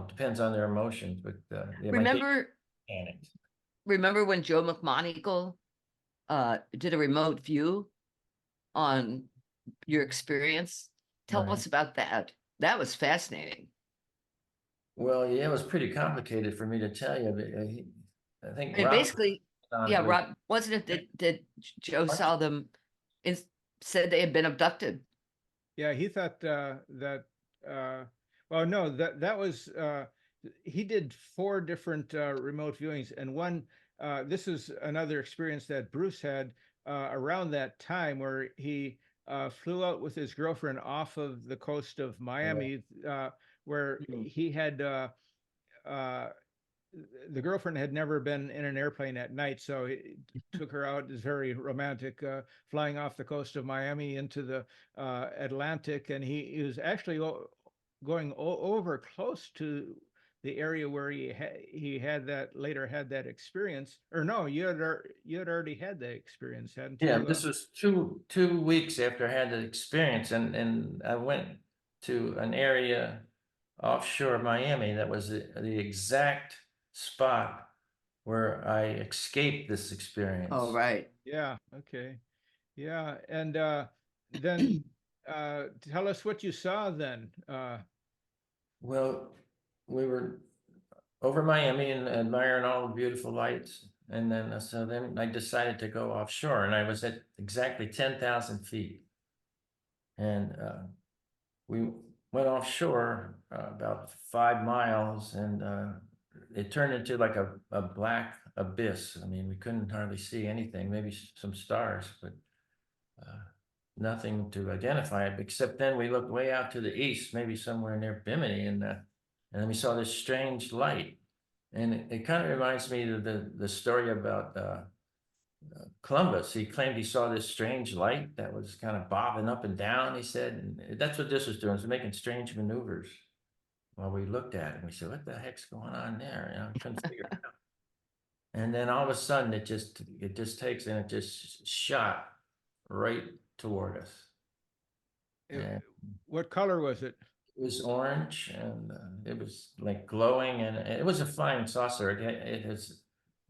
depends on their emotions. But they might be panicked. Remember when Joe McMoneagle did a remote view on your experience? Tell Right. us about that. That was fascinating. Well, yeah, it was pretty complicated for me to tell you, but I think I mean, Rob. basically, Yeah, Rob, wasn't it that Joe What? saw them and said they had been abducted? Yeah, he thought well, no, that was he did 4 different remote viewings, and one this is another experience that Bruce had around that time where he flew out with his girlfriend off of the coast of Miami, where Mm. he had uh, the girlfriend had never been in an airplane at night, so he took her out. It's very romantic, flying off the coast of Miami into the Atlantic, and he was actually going over close to the area where he had that later had that experience. Or no, you had already had that experience, hadn't Yeah, you? this was two weeks after I had the experience, and I went to an area offshore Miami that was the exact spot where I escaped this experience. Oh, right. Yeah. Okay. Yeah, and then tell us what you saw then. Well, we were over Miami and admiring all the beautiful lights. And then, so then I decided to go offshore, and I was at exactly 10,000 feet. And we went offshore about 5 miles, and it turned into like a black abyss. I mean, we couldn't hardly see anything, maybe some stars, but nothing to identify it. Except then we looked way out to the east, maybe somewhere near Bimini, and then we saw this strange light. And it kind of reminds me of the story about Columbus. He claimed he saw this strange light that was kind of bobbing up and down, he said. And that's what this was doing, it was making strange maneuvers while we looked at it. We said, what the heck's going on there? You know, couldn't figure it out. And then all of a sudden it just takes and it just shot right toward us. And What color was it? it was orange, and it was like glowing, and it was a flying saucer. It has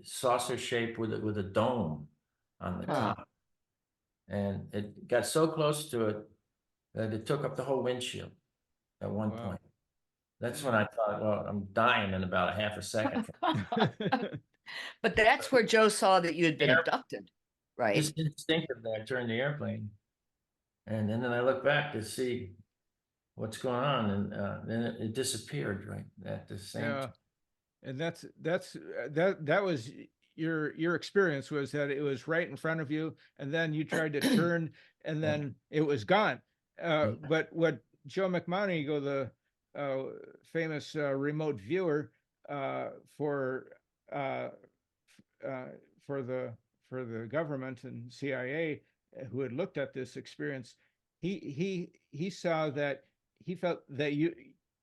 saucer shape with a dome on the Huh. top, and it got so close to it that it took up the whole windshield at one Wow. point. That's when I thought, well, I'm dying in about a half a second. But that's where Joe saw that you had been abducted, right? Just instinctively, I turned the airplane, and then I looked back to see what's going on, and then it disappeared right at the same Yeah, time. and that was your experience, was that it was right in front of you, and then you tried to turn, and then it was gone. But what Joe McMoneagle, the famous remote viewer for for the government and CIA, who had looked at this experience, he saw that he felt that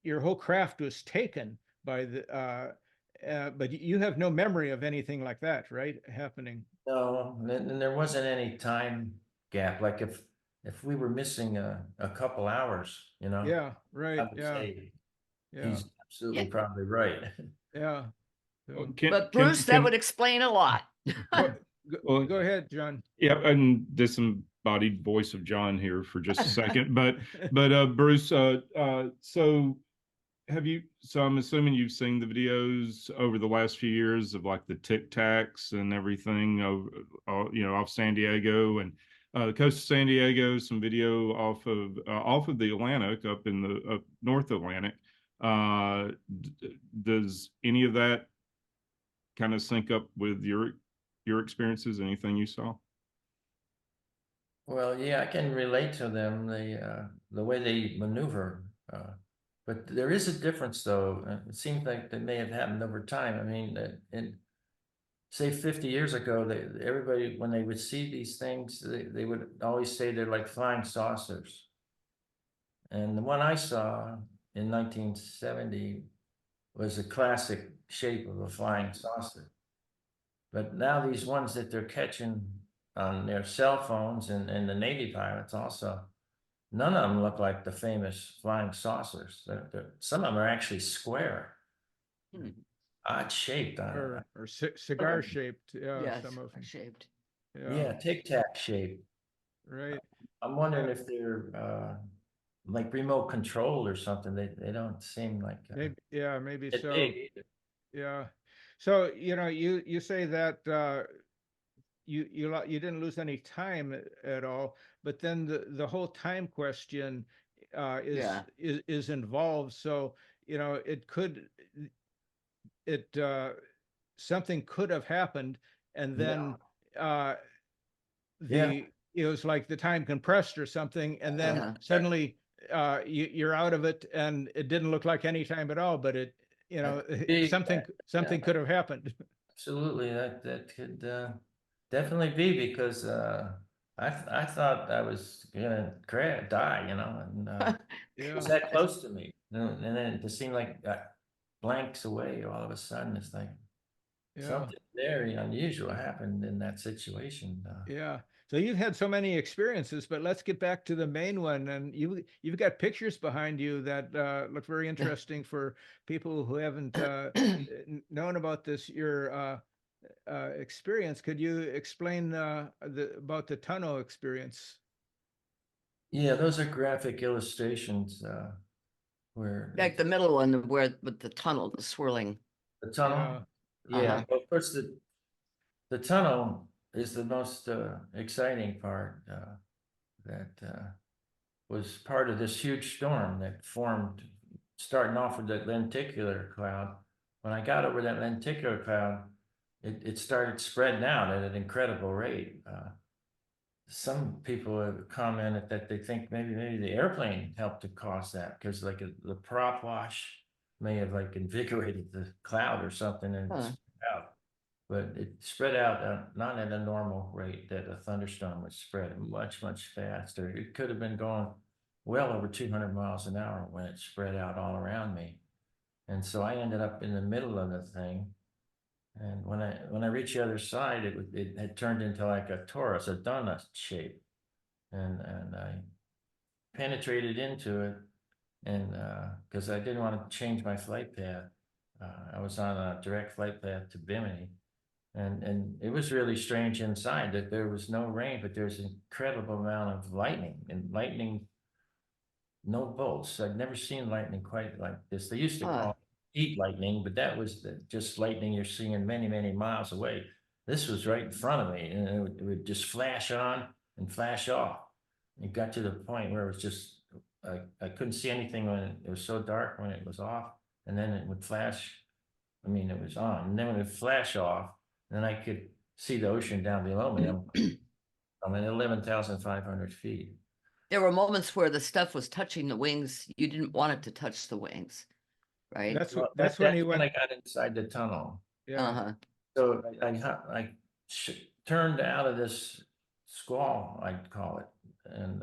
your whole craft was taken by the but you have no memory of anything like that, right? Happening. No, and there wasn't any time gap. Like if we were missing a couple hours, you know, Yeah, I right. would Yeah, say yeah, he's absolutely Yeah. probably right. yeah. Well, So, But Bruce, that would explain a lot. go, Well, go ahead, John. yeah, and disembodied voice of John here for just a second, but Bruce, so so I'm assuming you've seen the videos over the last few years of like the Tic Tacs and everything over, off San Diego and the coast of San Diego, some video off of the Atlantic, up in the North Atlantic. Does any of that kind of sync up with your experiences? Anything you saw? Well, yeah, I can relate to them, the way they maneuver. But there is a difference, though. It seems like that may have happened over time. I mean, say 50 years ago, everybody, when they would see these things, they would always say they're like flying saucers. And the one I saw in 1970 was a classic shape of a flying saucer. But now these ones that they're catching on their cell phones and the Navy pilots also, none of them look like the famous flying saucers. Some of them are actually square, Hmm. odd shaped. Or cigar shaped. Yeah, Yes, some of them. shaped. Yeah, Tic Tac shape. Right. I'm wondering if they're like remote controlled or something. They don't seem like Maybe that so. big either. Yeah. So, you say that you didn't lose any time at all, but then the whole time question Yeah. is involved. So, it something could have happened, and then uh Yeah. it was like the time compressed or something, and then suddenly you're out of it, and it didn't look like any time at all, but something could have happened. Absolutely, that could definitely be, because I thought I was gonna die, and it was that close to me, and then it just seemed like it got blanks away all of a sudden. It's like something very unusual happened in that situation. Yeah. So you've had so many experiences, but let's get back to the main one. And you've got pictures behind you that look very interesting for people who haven't known about this. Your experience. Could you explain about the tunnel experience? Yeah, those are graphic illustrations where Like the middle one where with the tunnel, the swirling. the tunnel. Yeah, well, first the tunnel is the most exciting part. That was part of this huge storm that formed, starting off with that lenticular cloud. When I got over that lenticular cloud, it started spreading out at an incredible rate. Some people have commented that they think maybe the airplane helped to cause that, because like the prop wash may have like invigorated the cloud or something, and it spread out. But it spread out not at a normal rate that a thunderstorm would spread, much faster. It could have been going well over 200 miles an hour when it spread out all around me. And so I ended up in the middle of the thing. And when I reached the other side, it had turned into like a torus, a donut shape. And I penetrated into it, and because I didn't want to change my flight path. I was on a direct flight path to Bimini. And it was really strange inside that there was no rain, but there's an incredible amount of lightning, and lightning, no bolts. I've never seen lightning quite like this. They used to call it heat lightning, but that was just lightning you're seeing many miles away. This was right in front of me, and it would just flash on and flash off. It got to the point where it was just, I couldn't see anything when it was so dark when it was off, and then it would flash. I mean, it was on, and then when it would flash off, then I could see the ocean down below me. I'm at 11,500 feet. There were moments where the stuff was touching the wings. You didn't want it to touch the wings, right? That's when you when I went. got inside the tunnel. Yeah. So I turned out of this squall, I'd call it, and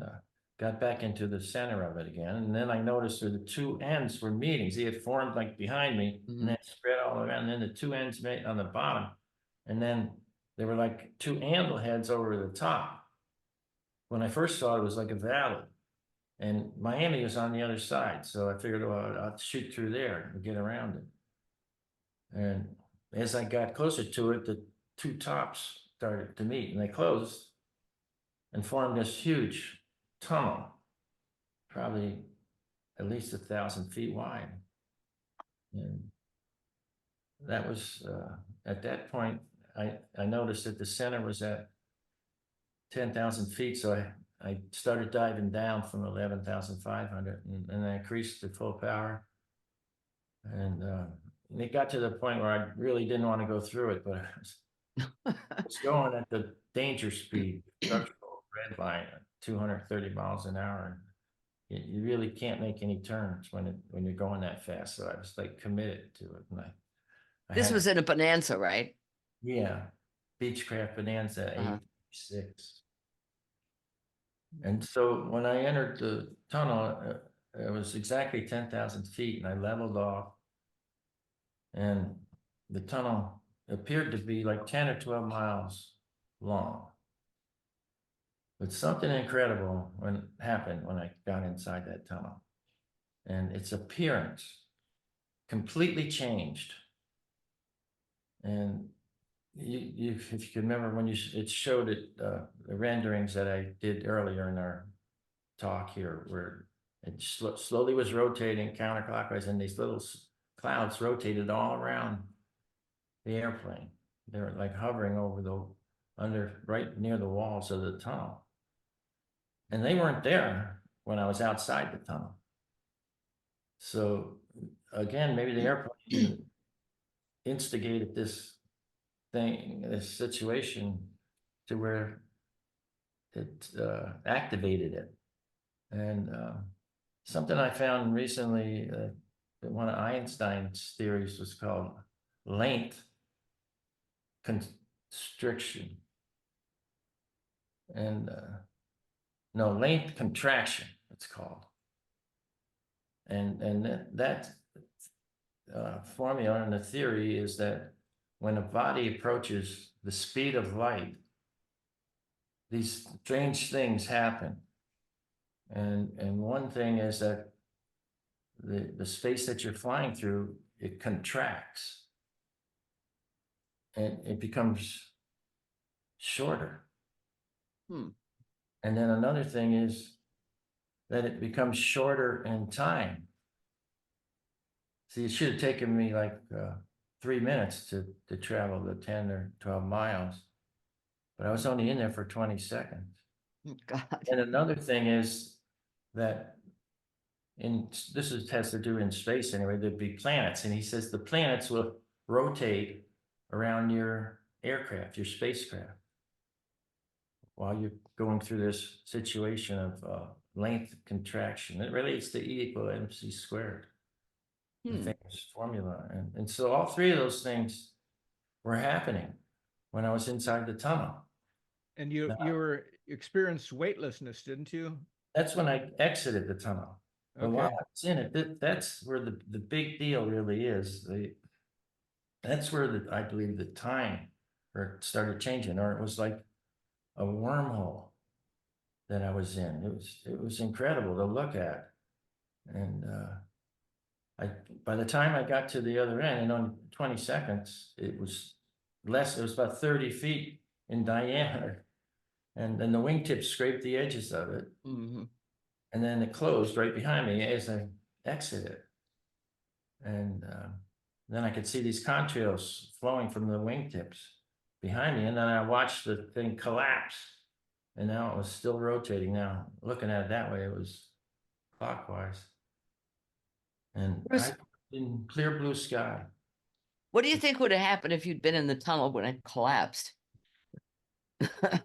got back into the center of it again. And then I noticed where the two ends were meeting. See, it formed like behind me, and then spread all around. And then the two ends met on the bottom. And then there were like two anvil heads over the top. When I first saw it, it was like a valley. And Miami was on the other side. So I figured, well, I'll shoot through there and get around it. And as I got closer to it, the two tops started to meet, and they closed and formed this huge tunnel, probably at least 1,000 feet wide. And that was, at that point, I noticed that the center was at 10,000 feet. So I started diving down from 11,500, and I increased to full power. And it got to the point where I really didn't want to go through it, but I was going at the danger speed, structural red line, 230 miles an hour. You really can't make any turns when you're going that fast. So I was like committed to it. And This was in a Bonanza, right? Yeah, Beechcraft Bonanza 86. And so when I entered the tunnel, it was exactly 10,000 feet, and I leveled off. And the tunnel appeared to be like 10 or 12 miles long. But something incredible happened when I got inside that tunnel. And its appearance completely changed. And if you can remember when it showed it, the renderings that I did earlier in our talk here, where it slowly was rotating counterclockwise, and these little clouds rotated all around the airplane. They were like hovering over right near the walls of the tunnel. And they weren't there when I was outside the tunnel. So again, maybe the airplane instigated this situation to where it activated it. And something I found recently, that one of Einstein's theories was called length constriction. And no, length contraction, it's called. And that formula and the theory is that when a body approaches the speed of light, these strange things happen. And one thing is that the space that you're flying through, it contracts and it becomes shorter. Hmm. And then another thing is that it becomes shorter in time. See, it should have taken me like 3 minutes to travel the 10 or 12 miles, but I was only in there for 20 seconds. Oh, God. And another thing is that has to do in space anyway, there'd be planets. And he says the planets will rotate around your aircraft, your spacecraft, while you're going through this situation of length contraction. It relates to E equal MC squared, the famous formula. And so all three of those things were happening when I was inside the tunnel. And you experienced weightlessness, didn't you? That's when I exited the tunnel. But while Okay. I was in it, that's where the big deal really is. That's where I believe the time started changing, or it was like a wormhole that I was in. It was incredible to look at. And by the time I got to the other end, in only 20 seconds, it was about 30 feet in diameter. And then the wingtips scraped the edges of it. Mm-hmm. And then it closed right behind me as I exited. And then I could see these contrails flowing from the wingtips behind me. And then I watched the thing collapse. And now it was still rotating. Now, looking at it that way, it was clockwise. And Bruce, in clear blue sky. what do you think would have happened if you'd been in the tunnel when it collapsed? I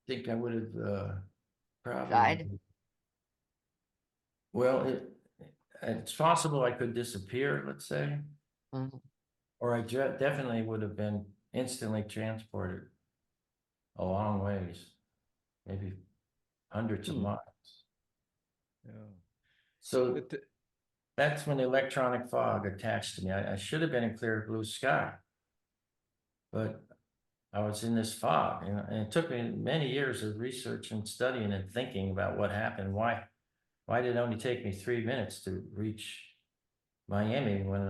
think I would have probably Died? Well, it's possible I could disappear, let's say, Mhm. or I definitely would have been instantly transported a long ways, maybe hundreds of miles. Yeah. So But that's when the electronic fog attached to me. I should have been in clear blue sky, but I was in this fog, and it took me many years of research and studying and thinking about what happened. Why did it only take me 3 minutes to reach Miami when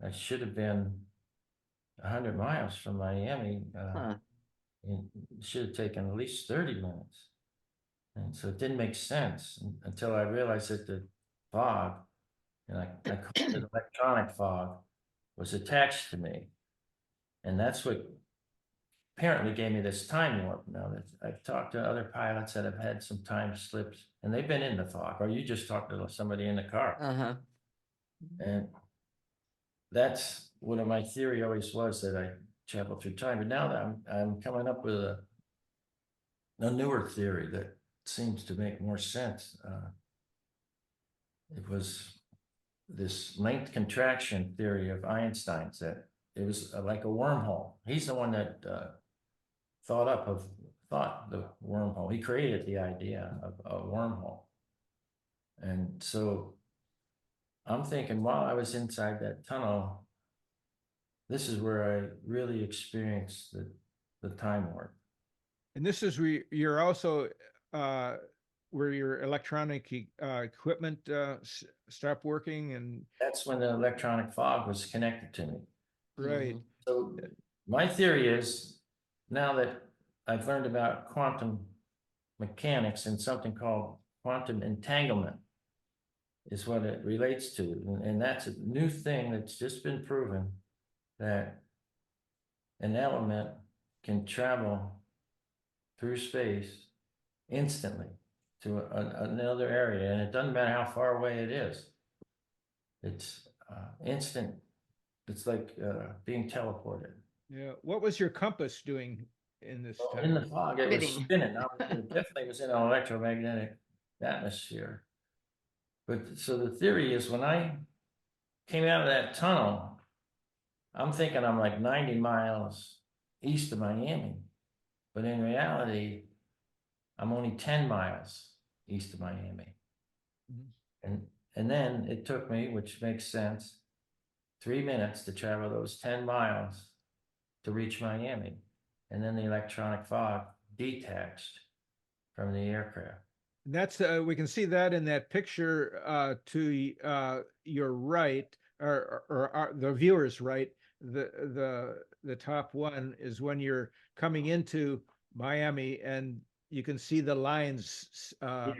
I should have been 100 miles from Miami? It should have taken at least 30 minutes. And so it didn't make sense until I realized that the fog, and I called it electronic fog, was attached to me. And that's what apparently gave me this time warp. Now that I've talked to other pilots that have had some time slips, and they've been in the fog, or you just talked to somebody in the car. Uh-huh. And that's what my theory always was, that I travel through time. But now that I'm coming up with a newer theory that seems to make more sense. It was this length contraction theory of Einstein's, that it was like a wormhole. He's the one that thought the wormhole. He created the idea of a wormhole. And so I'm thinking, while I was inside that tunnel, this is where I really experienced the time warp. And this is where you're also where your electronic equipment stopped working, and That's when the electronic fog was connected to me. right. So my theory is, now that I've learned about quantum mechanics and something called quantum entanglement is what it relates to. And that's a new thing that's just been proven, that an element can travel through space instantly to another area, and it doesn't matter how far away it is. It's instant. It's like being teleported. Yeah. What was your compass doing in this Well, time? in the fog, it was Spinning. spinning. It definitely was in an electromagnetic atmosphere. But so the theory is when I came out of that tunnel, I'm thinking I'm like 90 miles east of Miami. But in reality, I'm only 10 miles east of Miami. Mhm. And then it took me, which makes sense, 3 minutes to travel those 10 miles to reach Miami. And then the electronic fog detached from the aircraft. And that's we can see that in that picture to your right, or the viewer's right. The top one is when you're coming into Miami, and you can see the lines Yeah,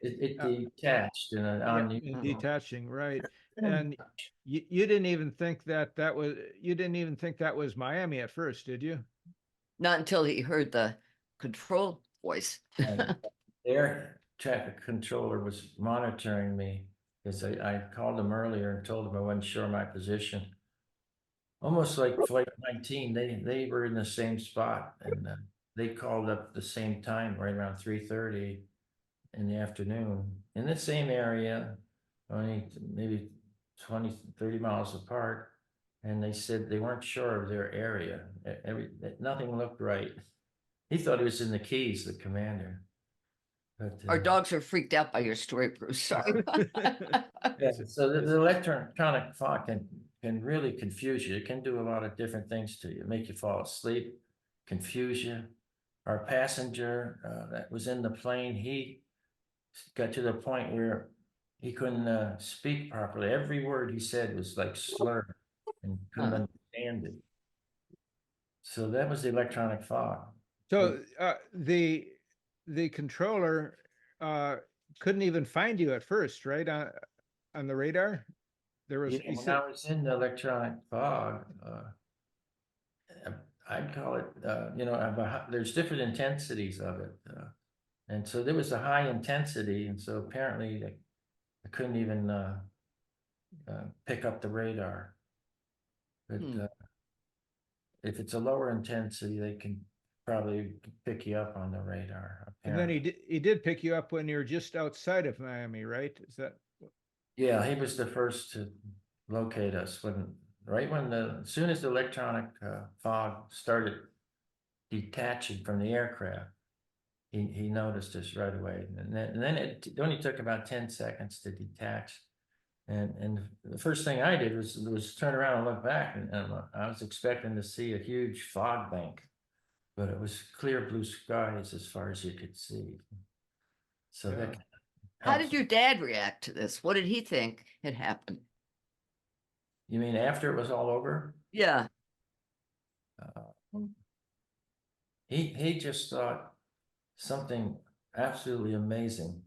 it uh, detached in an yeah, unusual. detaching, right? And you didn't even think that was Miami at first, did you? Not until he heard the control voice. And air traffic controller was monitoring me because I called him earlier and told him I wasn't sure my position. Almost like Flight 19, they were in the same spot, and they called up the same time, right around 3:30 in the afternoon, in the same area, only maybe 20, 30 miles apart. And they said they weren't sure of their area. Nothing looked right. He thought he was in the Keys, the commander. But Our dogs are freaked out by your story, Bruce. Sorry. yeah, so the electronic fog can really confuse you. It can do a lot of different things to you, make you fall asleep, confuse you. Our passenger that was in the plane, he got to the point where he couldn't speak properly. Every word he said was like slurred and couldn't understand it. So that was the electronic fog. So the controller couldn't even find you at first, right? On the radar, there was. Yeah, He when said, I was in the electronic fog, I'd call it, there's different intensities of it. And so there was a high intensity, and so apparently I couldn't even pick up the radar. But if it's a lower intensity, they can probably pick you up on the radar. and then Apparently. he did pick you up when you were just outside of Miami, right? Is that? Yeah, he was the first to locate us as soon as the electronic fog started detaching from the aircraft. He noticed us right away, and then it only took about 10 seconds to detach. And the first thing I did was turn around and look back, and I was expecting to see a huge fog bank, but it was clear blue skies as far as you could see. So Yeah. that How helps. did your dad react to this? What did he think had happened? You mean after it was all over? Yeah. He just thought something absolutely amazing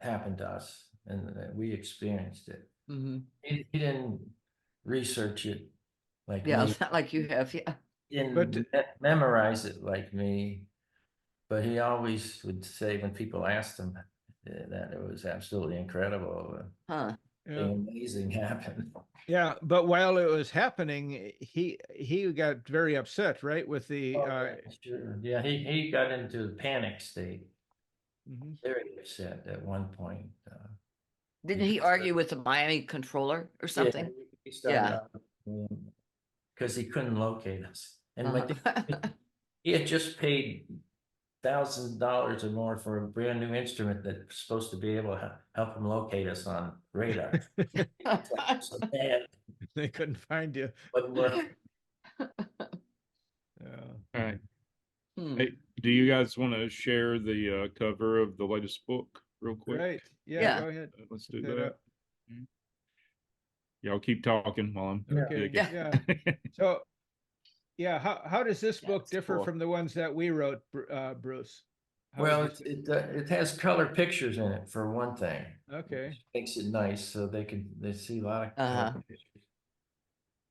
happened to us, and that we experienced it. He didn't research it like Yeah, me. it's not like you have. Yeah. He didn't But memorize it like me, but he always would say when people asked him that it was absolutely incredible. Huh. Something amazing happened. yeah, but while it was happening, he got very upset, right? With the Oh, yeah, sure. Yeah, he got into the panic state. mhm. Very upset at one point. Didn't he argue with the Miami controller or Yeah, something? he started Yeah. because he couldn't locate us. And Uh-huh. he had just paid $1,000 or more for a brand new instrument that's supposed to be able to help him locate us on radar. So bad, They couldn't find you. wasn't working. Yeah. All right. Hmm. Hey, do you guys want to share the cover of the latest book real quick? Right. Yeah, Yeah. go ahead. Let's Put do that that. up. Y'all keep talking while I'm Okay. digging. Yeah. So, yeah, how does this book That's differ cool. from the ones that we wrote, Bruce? How Well, would you it has color pictures in it for one thing. Okay. Which makes it nice so they see a lot of color Uh-huh. pictures.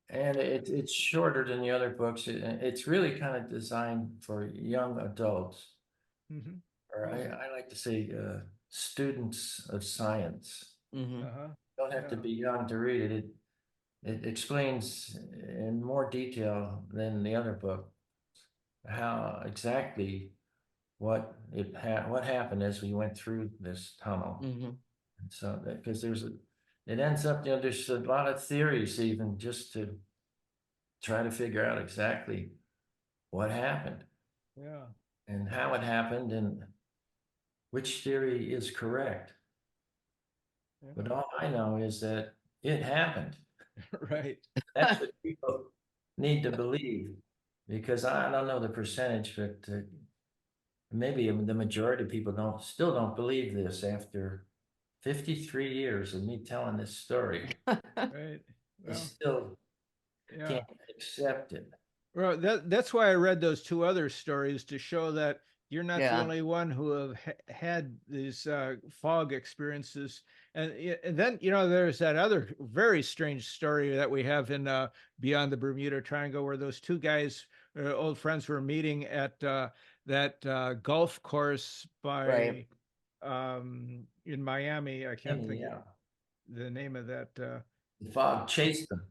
and it's shorter than the other books. It's really kind of designed for young adults, Mhm. or I like to say students of science. Mhm. Uh-huh. Don't have to Yeah. be young to read it. It explains in more detail than the other book how exactly what happened as we went through this tunnel. Mhm. And so that because it ends up, there's a lot of theories even just to try to figure out exactly what happened Yeah. and how it happened and which theory is correct. But Yeah. all I know is that it happened. Right. That's what people need to believe, because I don't know the percentage, but maybe the majority of people still don't believe this after 53 years of me telling this story. Right. They Well, still yeah. can't accept it. Well, that's why I read those two other stories, to show that you're not the Yeah. only one who have had these fog experiences. And then, there's that other very strange story that we have in Beyond the Bermuda Triangle, where those two guys, old friends, were meeting at that golf course Right. in Miami. I can't And think of yeah, the name of that. the fog chased them.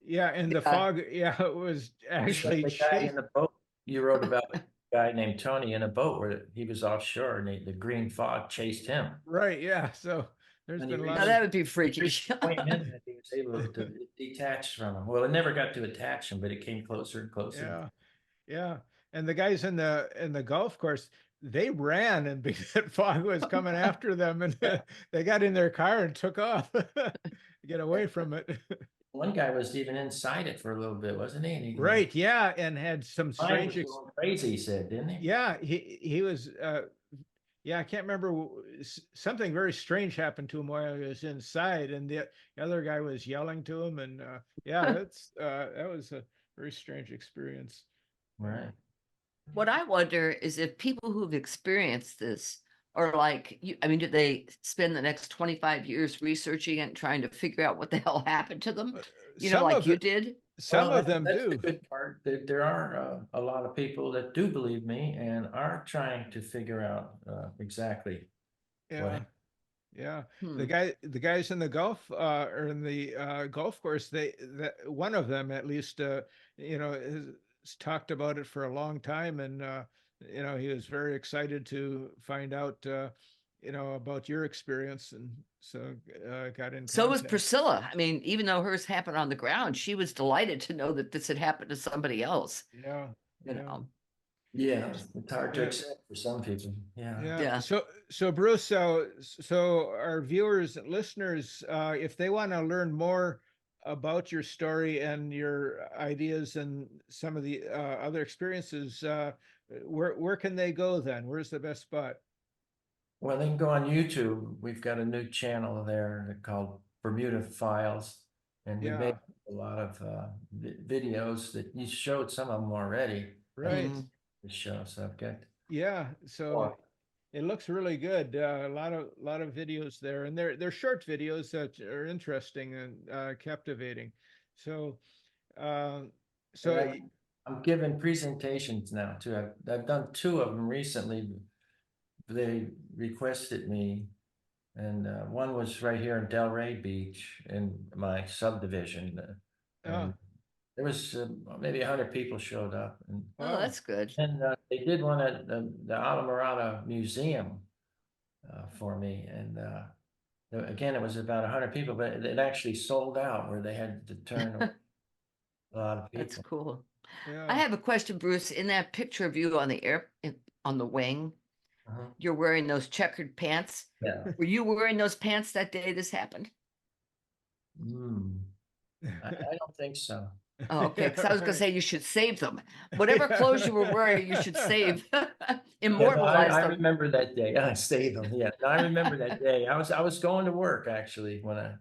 Yeah, and the Yeah. fog, yeah, it was Just like actually the guy chased. in the boat you wrote about, a guy named Tony in a boat where he was offshore and the green fog chased him. Right, yeah. So there's And he been a Now lot that of would be freaky. reached a point in that he was able to detach from him. Well, it never got to attach him, but it came closer and closer. yeah, yeah. And the guys in the golf course, they ran, and because that fog was coming after them, and they got in their car and took off to get away from it. One guy was even inside it for a little bit, wasn't he? And Right, yeah, and had some mind strange was going crazy, he said, didn't he? yeah, he was yeah, I can't remember, something very strange happened to him while he was inside, and the other guy was yelling to him, and yeah, that was a very strange experience. Right. What I wonder is if people who've experienced this are like you, I mean, do they spend the next 25 years researching it and trying to figure out what the hell happened to them? Some Like of you it, did? some Well, of them that's the do. good part. That there are a lot of people that do believe me and are trying to figure out exactly what Yeah, happened. yeah. Hmm. The guys in the golf or in the golf course, that one of them at least has talked about it for a long time, and he was very excited to find out about your experience, and so got in So was contact. Priscilla. I mean, even though hers happened on the ground, she was delighted to know that this had happened to somebody else. Yeah, You yeah. know, Yeah, it's hard to Yeah. accept for some people. Yeah. Yeah. Yeah. So Bruce, so our viewers and listeners, if they want to learn more about your story and your ideas and some of the other experiences, where can they go then? Where's the best spot? Well, they can go on YouTube. We've got a new channel there called Bermuda Files, and we made Yeah, a lot of videos that you showed some of them already. right. Mhm. The show, so I've got Yeah. So more. it looks really good. A lot of videos there, and they're short videos that are interesting and captivating. So, uh, And so I'm giving presentations now too. I've done two of them recently. They requested me, and one was right here in Delray Beach in my subdivision, and there was maybe 100 people showed up, and Oh, wow. that's good. they did one at the Alamorada Museum for me, and again it was about 100 people, but it actually sold out where they had to turn a lot of That's people. cool. I Yeah. have a question, Bruce. In that picture of you on the on the wing, Uh-huh. you're wearing those checkered pants. Yeah. Were you wearing those pants that day this happened? Mm. I don't think so. Oh, okay, because I was gonna Right. say you should save them. Whatever clothes you were wearing, you should save, Yeah, no, immortalize I them. remember that day. I saved them. Yeah, no, I remember that day. I was going to work actually when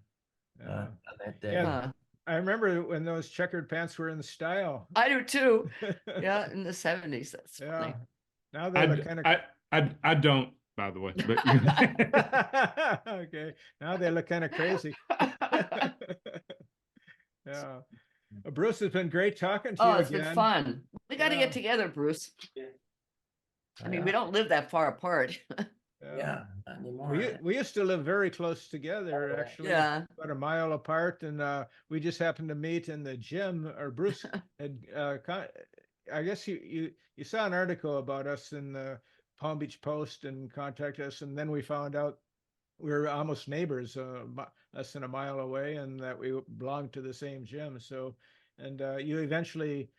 Yeah. on that day. Yeah. Huh. I remember when those checkered pants were in style. I do too. Yeah, in the 70s. That's Yeah. funny. Now they look kind of I don't, by the way, but okay. Now they look kind of crazy. Yeah. Bruce, it's been great talking to Oh, you it's again. been fun. We got to Yeah. get together, Bruce. I mean, we don't live that far apart. Yeah, not anymore. We used to live very close together, Oh, yeah. actually, Yeah. about a mile apart, and we just happened to meet in the gym. Or Bruce had, I guess you saw an article about us in the Palm Beach Post and contacted us, and then we found out we were almost neighbors, less than a mile away, and that we belonged to the same gym. So, and you eventually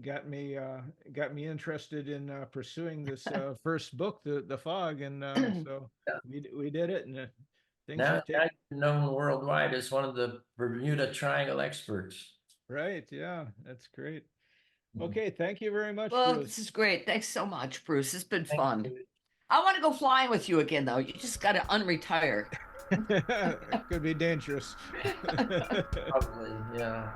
got me interested in pursuing this first book, the Fog, and so we did it, and things Now, have now taken. you're known worldwide as one of the Bermuda Triangle experts. Right, yeah, that's great. Okay, thank you very much, Well, Bruce. this is great. Thanks so much, Bruce. It's been Thank fun. you. I want to go flying with you again, though. You just got to unretire. It could be dangerous. Probably, yeah.